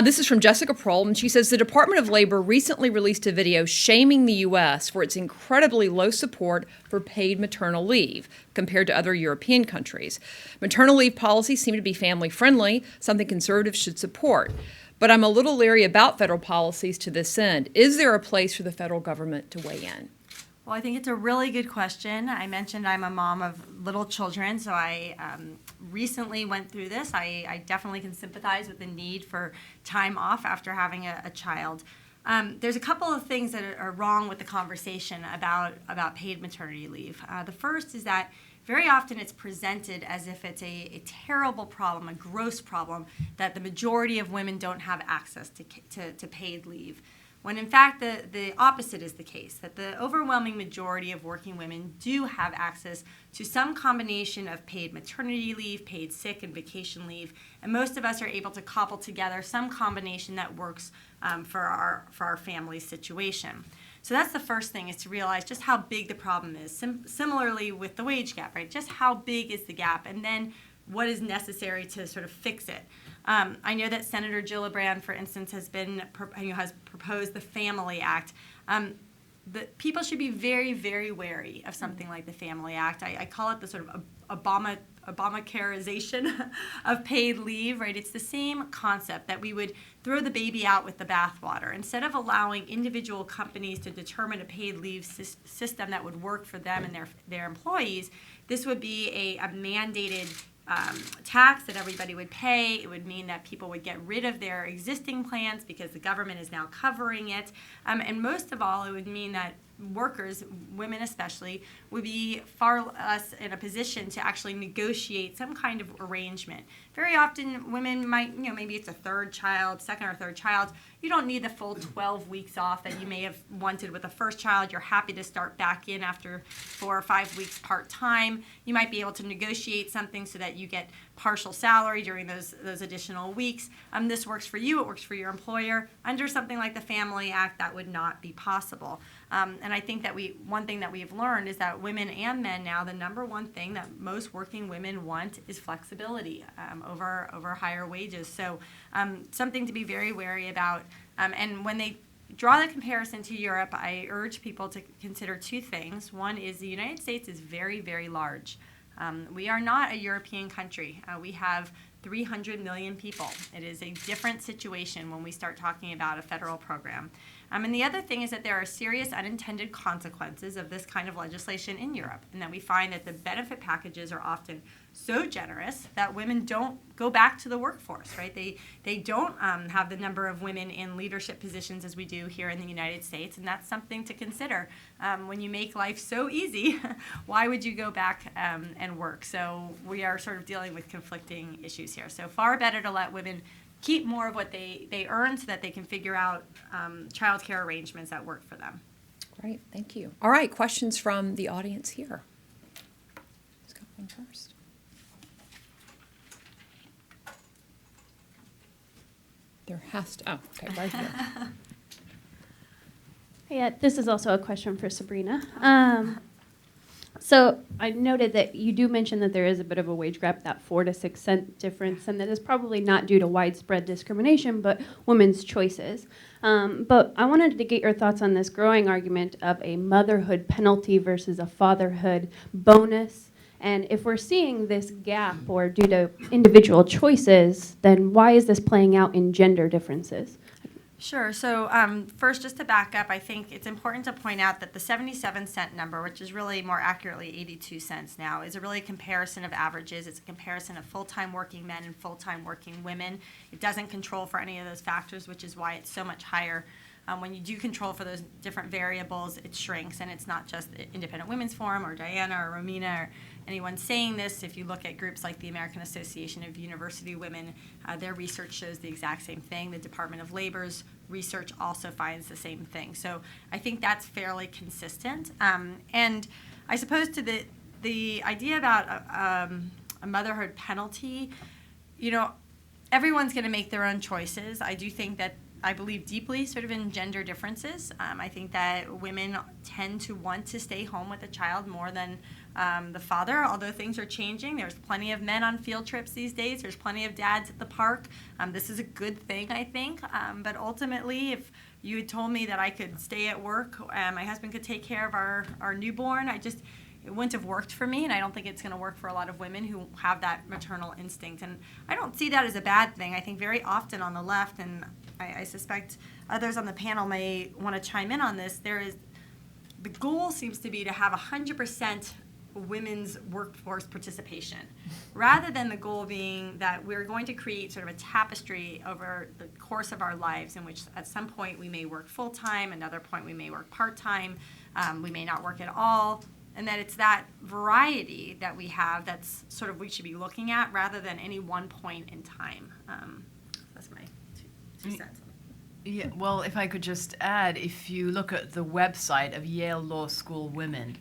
This is from Jessica Prohl, and she says, the Department of Labor recently released a video shaming the U.S. for its incredibly low support for paid maternal leave compared to other European countries. Maternal leave policies seem to be family-friendly, something conservatives should support. But I'm a little leery about federal policies to this end. Is there a place for the federal government to weigh in? Well, I think it's a really good question. I mentioned I'm a mom of little children, so I recently went through this. I definitely can sympathize with the need for time off after having a child. There's a couple of things that are wrong with the conversation about paid maternity leave. The first is that very often it's presented as if it's a terrible problem, a gross problem, that the majority of women don't have access to paid leave. when in fact the opposite is the case, that the overwhelming majority of working women do have access to some combination of paid maternity leave, paid sick and vacation leave, and most of us are able to cobble together some combination that works for our family situation. So that's the first thing, is to realize just how big the problem is. Similarly with the wage gap, right? Just how big is the gap, and then what is necessary to sort of fix it. I know that Senator Gillibrand, for instance, has proposed the Family Act. People should be very, very wary of something like the Family Act. I call it the sort of Obamacareization of paid leave, right? It's the same concept that we would throw the baby out with the bathwater. Instead of allowing individual companies to determine a paid leave system that would work for them and their employees, this would be a mandated tax that everybody would pay. It would mean that people would get rid of their existing plans because the government is now covering it. And most of all, it would mean that workers, women especially, would be far less in a position to actually negotiate some kind of arrangement. Very often women might, maybe it's a second or third child. You don't need the full 12 weeks off that you may have wanted with the first child. You're happy to start back in after 4 or 5 weeks part-time. You might be able to negotiate something so that you get partial salary during those additional weeks. This works for you, it works for your employer. Under something like the Family Act, that would not be possible. And I think that one thing that we've learned is that women and men now, the number one thing that most working women want is flexibility over higher wages. So something to be very wary about. And when they draw the comparison to Europe, I urge people to consider two things. One is the United States is very, very large. We are not a European country. We have 300 million people. It is a different situation when we start talking about a federal program. And the other thing is that there are serious unintended consequences of this kind of legislation in Europe, and that we find that the benefit packages are often so generous that women don't go back to the workforce, right? They don't have the number of women in leadership positions as we do here in the United States, and that's something to consider. When you make life so easy, why would you go back and work? So we are sort of dealing with conflicting issues here. So far better to let women keep more of what they earn so that they can figure out child care arrangements that work for them. Great, thank you. All right, questions from the audience here. Let's go one first. There has to, okay, right here. Yeah, this is also a question for Sabrina. So I noted that you do mention that there is a bit of a wage gap, that 4 to 6 cent difference, and that is probably not due to widespread discrimination, but women's choices. But I wanted to get your thoughts on this growing argument of a motherhood penalty versus a fatherhood bonus. And if we're seeing this gap or due to individual choices, then why is this playing out in gender differences? Sure. So first, just to back up, I think it's important to point out that the 77-cent number, which is really more accurately 82 cents now, is a really comparison of averages. It's a comparison of full-time working men and full-time working women. It doesn't control for any of those factors, which is why it's so much higher. When you do control for those different variables, it shrinks, and it's not just the Independent Women's Forum or Diana or Romina or anyone saying this. If you look at groups like the American Association of University Women, their research shows the exact same thing. The Department of Labor's research also finds the same thing. So I think that's fairly consistent. And I suppose to the idea about a motherhood penalty, everyone's going to make their own choices. I do think that I believe deeply sort of in gender differences. I think that women tend to want to stay home with a child more than the father, although things are changing. There's plenty of men on field trips these days. There's plenty of dads at the park. This is a good thing, I think. But ultimately, if you had told me that I could stay at work and my husband could take care of our newborn, it wouldn't have worked for me, and I don't think it's going to work for a lot of women who have that maternal instinct. And I don't see that as a bad thing. I think very often on the left, and I suspect others on the panel may want to chime in on this, the goal seems to be to have 100% women's workforce participation, rather than the goal being that we're going to create sort of a tapestry over the course of our lives in which at some point we may work full-time, another point we may work part-time, we may not work at all, and that it's that variety that we have that's sort of we should be looking at rather than any one point in time. That's my two cents. Yeah, well, if I could just add, if you look at the website of Yale Law School Women,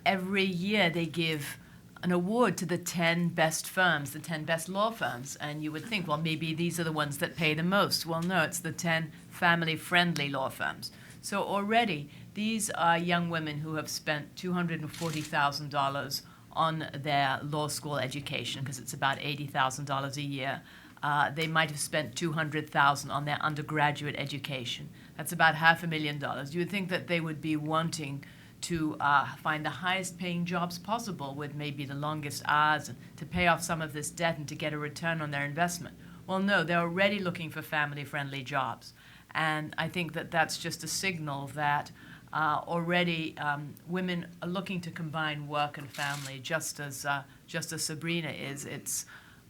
every year they give an award to the 10 best firms, the 10 best law firms. And you would think, well, maybe these are the ones that pay the most. Well, no, it's the 10 family-friendly law firms. So already, these are young women who have spent $240,000 on their law school education, because it's about $80,000 a year. They might have spent $200,000 on their undergraduate education. That's about $500,000. You would think that they would be wanting to find the highest paying jobs possible with maybe the longest hours, and to pay off some of this debt and to get a return on their investment. Well, no, they're already looking for family-friendly jobs. And I think that that's just a signal that already women are looking to combine work and family, just as Sabrina is. It's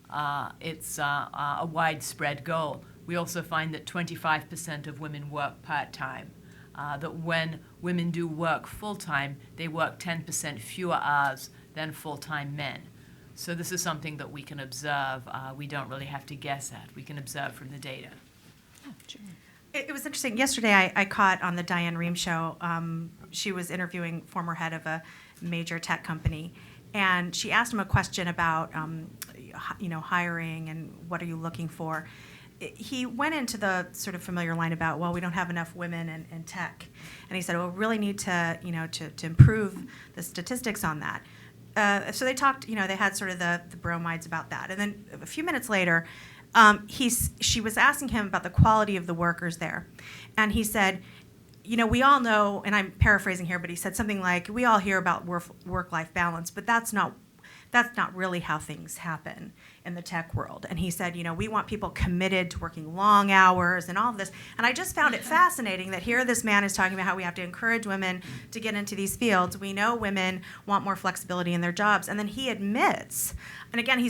a widespread goal. We also find that 25% of women work part-time. That when women do work full-time, they work 10% fewer hours than full-time men. So this is something that we can observe. We don't really have to guess at. We can observe from the data. It was interesting. Yesterday, I caught on the Diane Rehm show. She was interviewing former head of a major tech company, and she asked him a question about, hiring and what are you looking for. He went into the sort of familiar line about, well, we don't have enough women in tech, and he said, well, we really need to improve the statistics on that. So they talked. They had sort of the bromides about that, and then a few minutes later. She was asking him about the quality of the workers there. And he said, we all know, and I'm paraphrasing here, but he said something like, we all hear about work-life balance, but that's not really how things happen in the tech world. And he said, we want people committed to working long hours and all of this. And I just found it fascinating that here this man is talking about how we have to encourage women to get into these fields. We know women want more flexibility in their jobs. And then he admits, and again, he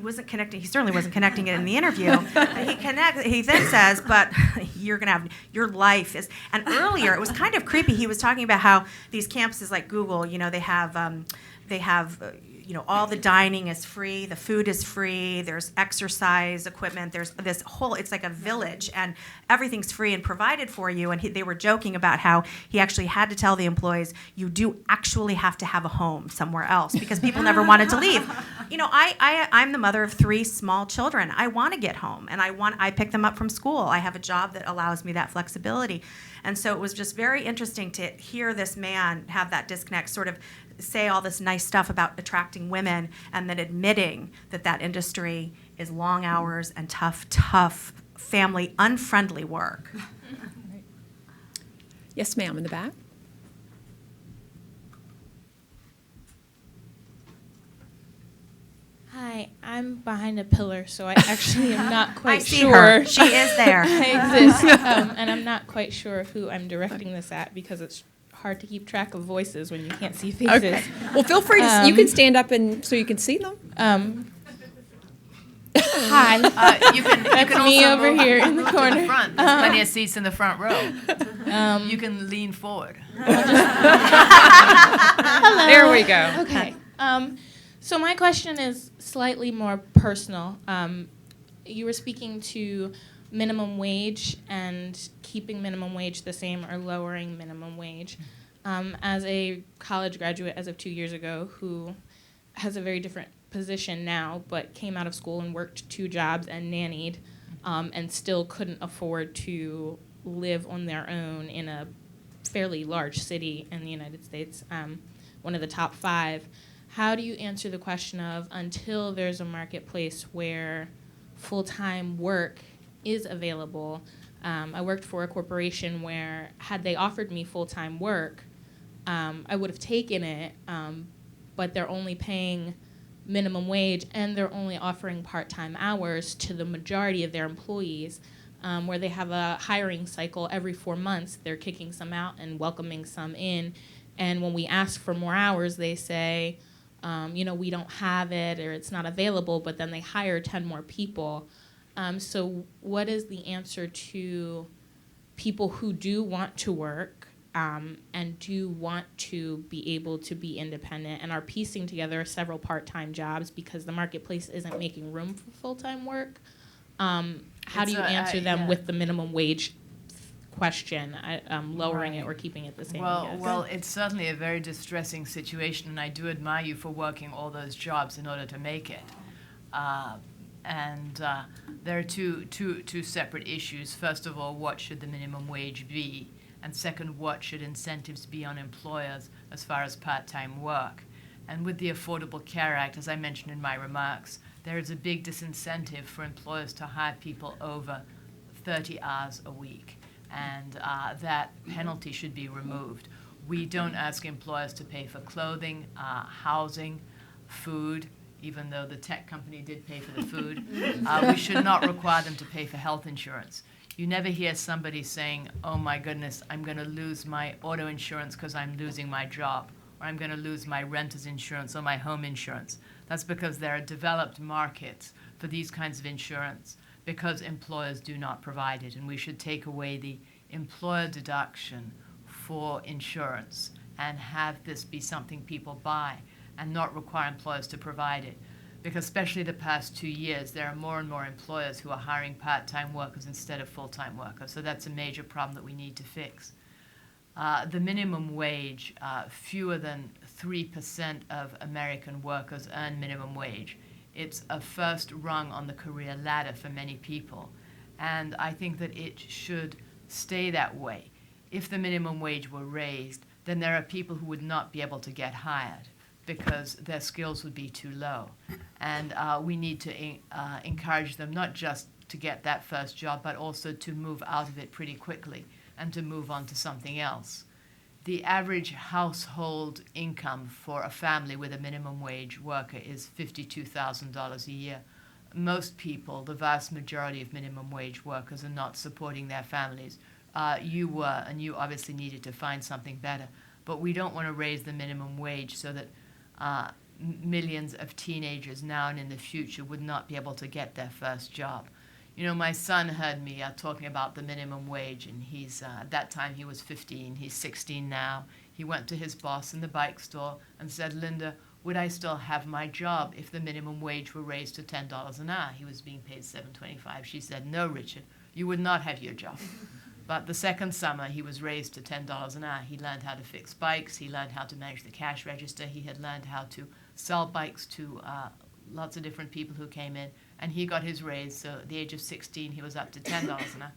wasn't connecting, he certainly wasn't connecting it in the interview. He then says, but you're going to have, your life is, and earlier it was kind of creepy. He was talking about how these campuses like Google, they have all the dining is free, the food is free, there's exercise equipment, there's this whole, it's like a village, and everything's free and provided for you. And they were joking about how he actually had to tell the employees, you do actually have to have a home somewhere else, because people never wanted to leave. I'm the mother of 3 small children. I want to get home, and I pick them up from school. I have a job that allows me that flexibility. And so it was just very interesting to hear this man have that disconnect, sort of say all this nice stuff about attracting women, and then admitting that industry is long hours and tough, family, unfriendly work. Yes, ma'am, in the back. Hi, I'm behind a pillar, so I actually am not quite I see sure. her. She is there. I exist, and I'm not quite sure who I'm directing this at, because it's hard to keep track of voices when you can't see faces. Okay. Well, feel free to, you can stand up so you can see them. Hi. You can That's also me over move here in the to corner. the front. There's plenty of seats in the front row. You can lean forward. Hello. There we go. Okay. So my question is slightly more personal. You were speaking to minimum wage and keeping minimum wage the same or lowering minimum wage. As a college graduate as of 2 years ago who has a very different position now, but came out of school and worked 2 jobs and nannied, and still couldn't afford to live on their own in a fairly large city in the United States, one of the top 5. How do you answer the question of, until there's a marketplace where full-time work is available? I worked for a corporation where, had they offered me full-time work, I would have taken it, but they're only paying minimum wage, and they're only offering part-time hours to the majority of their employees, where they have a hiring cycle every 4 months. They're kicking some out and welcoming some in, and when we ask for more hours, they say, we don't have it, or it's not available, but then they hire 10 more people. So what is the answer to people who do want to work and do want to be able to be independent and are piecing together several part-time jobs because the marketplace isn't making room for full-time work? How do It's you answer them yeah. with the minimum wage question, lowering it or keeping it the same? I guess? Well, it's certainly a very distressing situation, and I do admire you for working all those jobs in order to make it. There are two separate issues. First of all, what should the minimum wage be? And second, what should incentives be on employers as far as part-time work? And with the Affordable Care Act, as I mentioned in my remarks, there is a big disincentive for employers to hire people over 30 hours a week. And that penalty should be removed. We don't ask employers to pay for clothing, housing, food, even though the tech company did pay for the food. We should not require them to pay for health insurance. You never hear somebody saying, oh my goodness, I'm going to lose my auto insurance because I'm losing my job, or I'm going to lose my renter's insurance or my home insurance. That's because there are developed markets for these kinds of insurance because employers do not provide it, and we should take away the employer deduction for insurance and have this be something people buy and not require employers to provide it. Because especially the past 2 years, there are more and more employers who are hiring part-time workers instead of full-time workers. So that's a major problem that we need to fix. The minimum wage, fewer than 3% of American workers earn minimum wage. It's a first rung on the career ladder for many people. And I think that it should stay that way. If the minimum wage were raised, then there are people who would not be able to get hired because their skills would be too low. And we need to encourage them not just to get that first job, but also to move out of it pretty quickly and to move on to something else. The average household income for a family with a minimum wage worker is $52,000 a year. Most people, the vast majority of minimum wage workers, are not supporting their families. You were, and you obviously needed to find something better. But we don't want to raise the minimum wage so that millions of teenagers now and in the future would not be able to get their first job. You know, my son heard me talking about the minimum wage, and he's at that time he was 15. He's 16 now. He went to his boss in the bike store and said, Linda, would I still have my job if the minimum wage were raised to $10 an hour? He was being paid $7.25. She said, no, Richard, you would not have your job. But the second summer, he was raised to $10 an hour. He learned how to fix bikes. He learned how to manage the cash register. He had learned how to sell bikes to lots of different people who came in. And he got his raise. So at the age of 16, he was up to $10 an hour.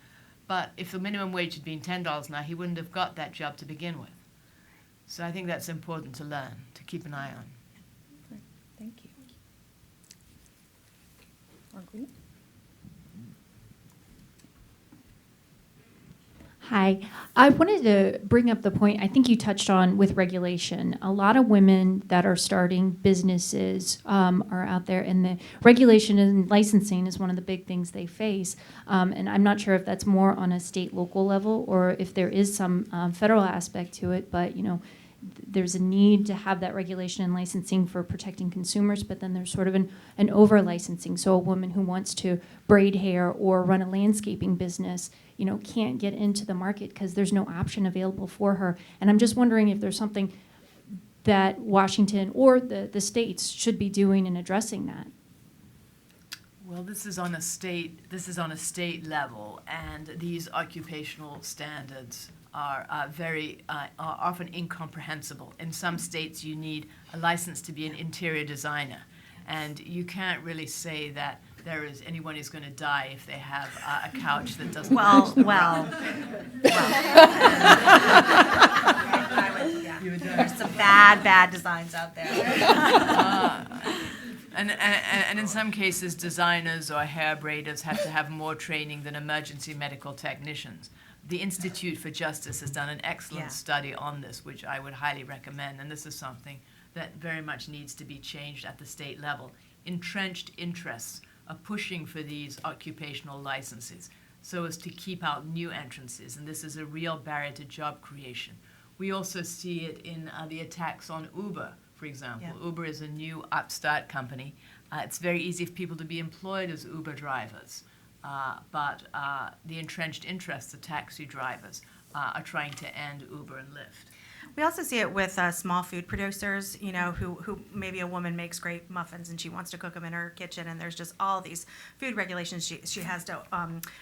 But if the minimum wage had been $10 an hour, he wouldn't have got that job to begin with. So I think that's important to learn, to keep an eye on. Thank you. Marguerite? Hi. I wanted to bring up the point I think you touched on with regulation. A lot of women that are starting businesses are out there, and the regulation and licensing is one of the big things they face. And I'm not sure if that's more on a state, local level, or if there is some federal aspect to it. But you know, there's a need to have that regulation and licensing for protecting consumers, but then there's sort of an over licensing. So a woman who wants to braid hair or run a landscaping business, you know, can't get into the market because there's no option available for her. And I'm just wondering if there's something that Washington or the states should be doing in addressing that. Well, this is on a state level, and these occupational standards are are often incomprehensible. In some states, you need a license to be an interior designer, and you can't really say that there is anyone who's going to die if they have a couch that doesn't match the There's some bad designs out there. And in some cases, designers or hair braiders have to have more training than emergency medical technicians. The Institute for Justice has done an excellent study on this, which I would highly recommend, and this is something that very much needs to be changed at the state level. Entrenched interests are pushing for these occupational licenses so as to keep out new entrances, and this is a real barrier to job creation. We also see it in the attacks on Uber, for example. Yeah. Uber is a new upstart company. It's very easy for people to be employed as Uber drivers, but the entrenched interests of taxi drivers are trying to end Uber and Lyft. We also see it with small food producers, who maybe a woman makes great muffins and she wants to cook them in her kitchen, and there's just all these food regulations. She has to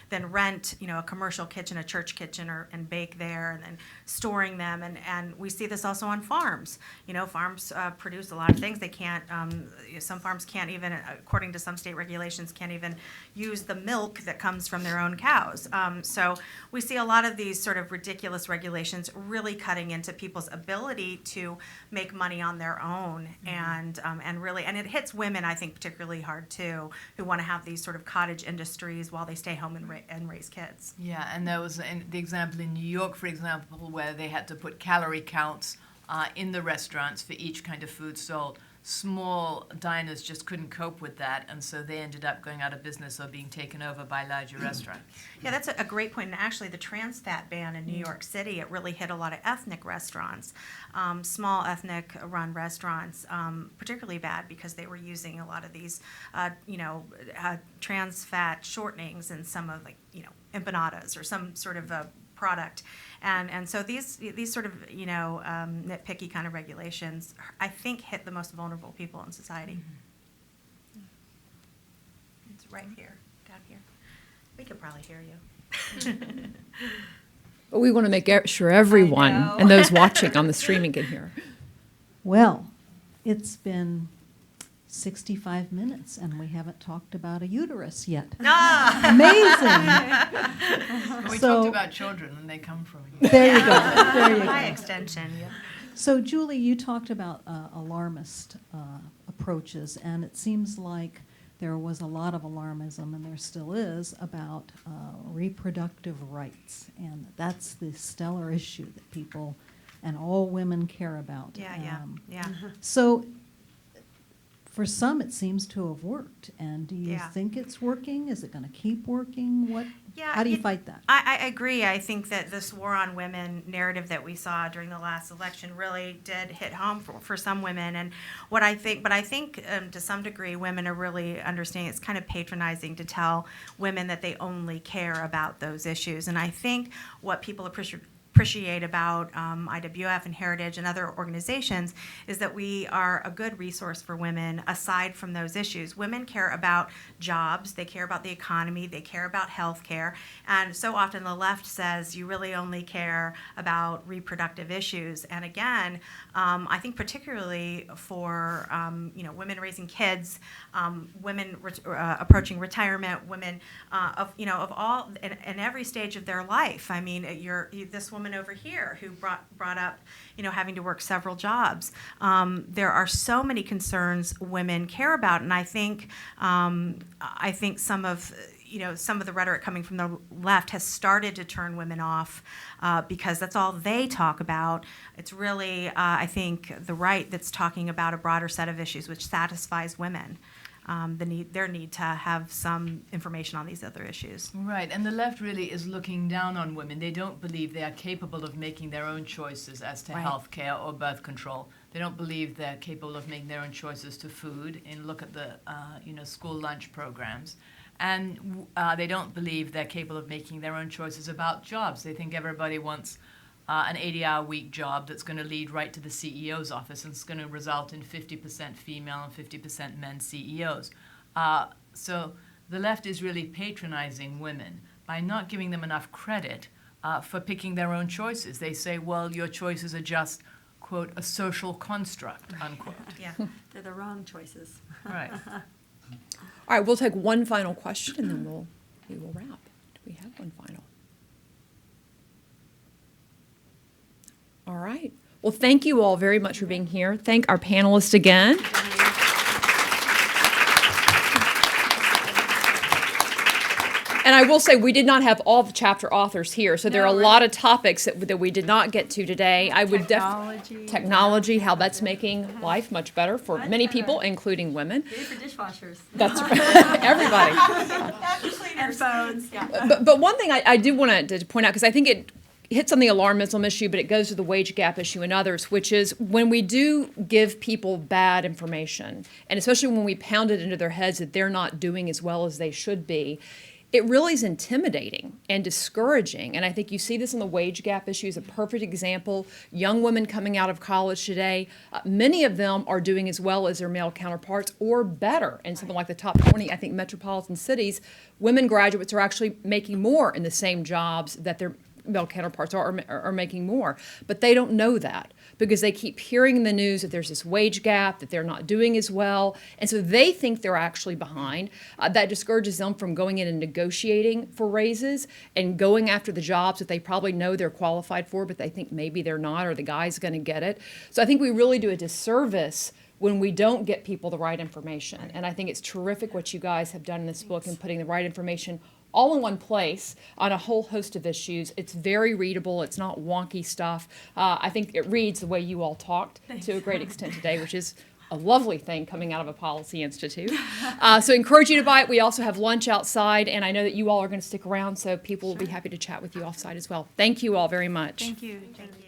then rent, a commercial kitchen, a church kitchen, and bake there, and then storing them. And we see this also on farms. Farms produce a lot of things. They can't, some farms can't even, according to some state regulations, can't even use the milk that comes from their own cows. So we see a lot of these sort of ridiculous regulations really cutting into people's ability to make money on their own, and it hits women, I think, particularly hard too, who want to have these sort of cottage industries while they stay home and raise kids. Yeah, and there was the example in New York, for example, where they had to put calorie counts in the restaurants for each kind of food sold. Small diners just couldn't cope with that, and so they ended up going out of business or being taken over by larger restaurants. Yeah, that's a great point. And actually, the trans fat ban in New York City, it really hit a lot of ethnic restaurants, small ethnic-run restaurants, particularly bad because they were using a lot of these, trans fat shortenings in some of, empanadas or some sort of product. And so these sort of, nitpicky kind of regulations, I think, hit the most vulnerable people in society. Mm-hmm. It's right here, down here. We could probably hear you. But we want to make sure everyone and those watching on the streaming can hear. Well, it's been 65 minutes, and we haven't talked about a uterus yet. Amazing. We talked about children, and they come from you. There you go. There you By go. extension, yeah. So, Julie, you talked about alarmist approaches, and it seems like there was a lot of alarmism, and there still is, about reproductive rights, and that's the stellar issue that people and all women care about. Yeah. So, for some, it seems to have worked. And do you Yeah. think it's working? Is it going to keep working? Yeah, How do you fight that? I agree. I think that this war on women narrative that we saw during the last election really did hit home for some women. And I think to some degree, women are really understanding it's kind of patronizing to tell women that they only care about those issues. And I think what people appreciate about IWF and Heritage and other organizations is that we are a good resource for women aside from those issues. Women care about jobs, they care about the economy, they care about health care, and so often the left says you really only care about reproductive issues. And again, I think particularly for women raising kids, women approaching retirement, women of all in every stage of their life. I mean, this woman over here who brought up, having to work several jobs. There are so many concerns women care about, and I think some of the rhetoric coming from the left has started to turn women off because that's all they talk about. It's really, I think, the right that's talking about a broader set of issues which satisfies women. Their need to have some information on these other issues. Right, and the left really is looking down on women. They don't believe they are capable of making their own choices as to health care or birth control. They don't believe they're capable of making their own choices to food. And look at the school lunch programs. And they don't believe they're capable of making their own choices about jobs. They think everybody wants an 80-hour-week job that's going to lead right to the CEO's office, and it's going to result in 50% female and 50% men CEOs. So the left is really patronizing women by not giving them enough credit for picking their own choices. They say, well, your choices are just, quote, a social construct, unquote. Yeah, they're the wrong choices. Right. All right, we'll take one final question and then we will wrap. Do we have one final? All right. Well, thank you all very much for being here. Thank our panelists again. And I will say, we did not have all the chapter authors here, so there are a lot of topics that we did not get to today. I would technology, how that's making life much better for many people, including women. Great for dishwashers. That's right. Everybody. And phones. Yeah. But one thing I do want to point out, because I think it hits on the alarmism issue, but it goes to the wage gap issue and others, which is when we do give people bad information, and especially when we pound it into their heads that they're not doing as well as they should be, it really is intimidating and discouraging. And I think you see this in the wage gap issue is a perfect example. Young women coming out of college today, many of them are doing as well as their male counterparts or better. In something like the top 20, I think, metropolitan cities, women graduates are actually making more in the same jobs that their male counterparts are making more. But they don't know that because they keep hearing in the news that there's this wage gap, that they're not doing as well. And so they think they're actually behind. That discourages them from going in and negotiating for raises and going after the jobs that they probably know they're qualified for, but they think maybe they're not or the guy's going to get it. So I think we really do a disservice when we don't get people the right information. And I think it's terrific what you guys have done in this book and putting the right information all in one place on a whole host of issues. It's very readable. It's not wonky stuff. I think it reads the way you all talked to a great extent today, which is a lovely thing coming out of a policy institute. So encourage you to buy it. We also have lunch outside, and I know that you all are going to stick around, so people will be happy to chat with you offsite as well. Thank you all very much. Thank you. Thank you.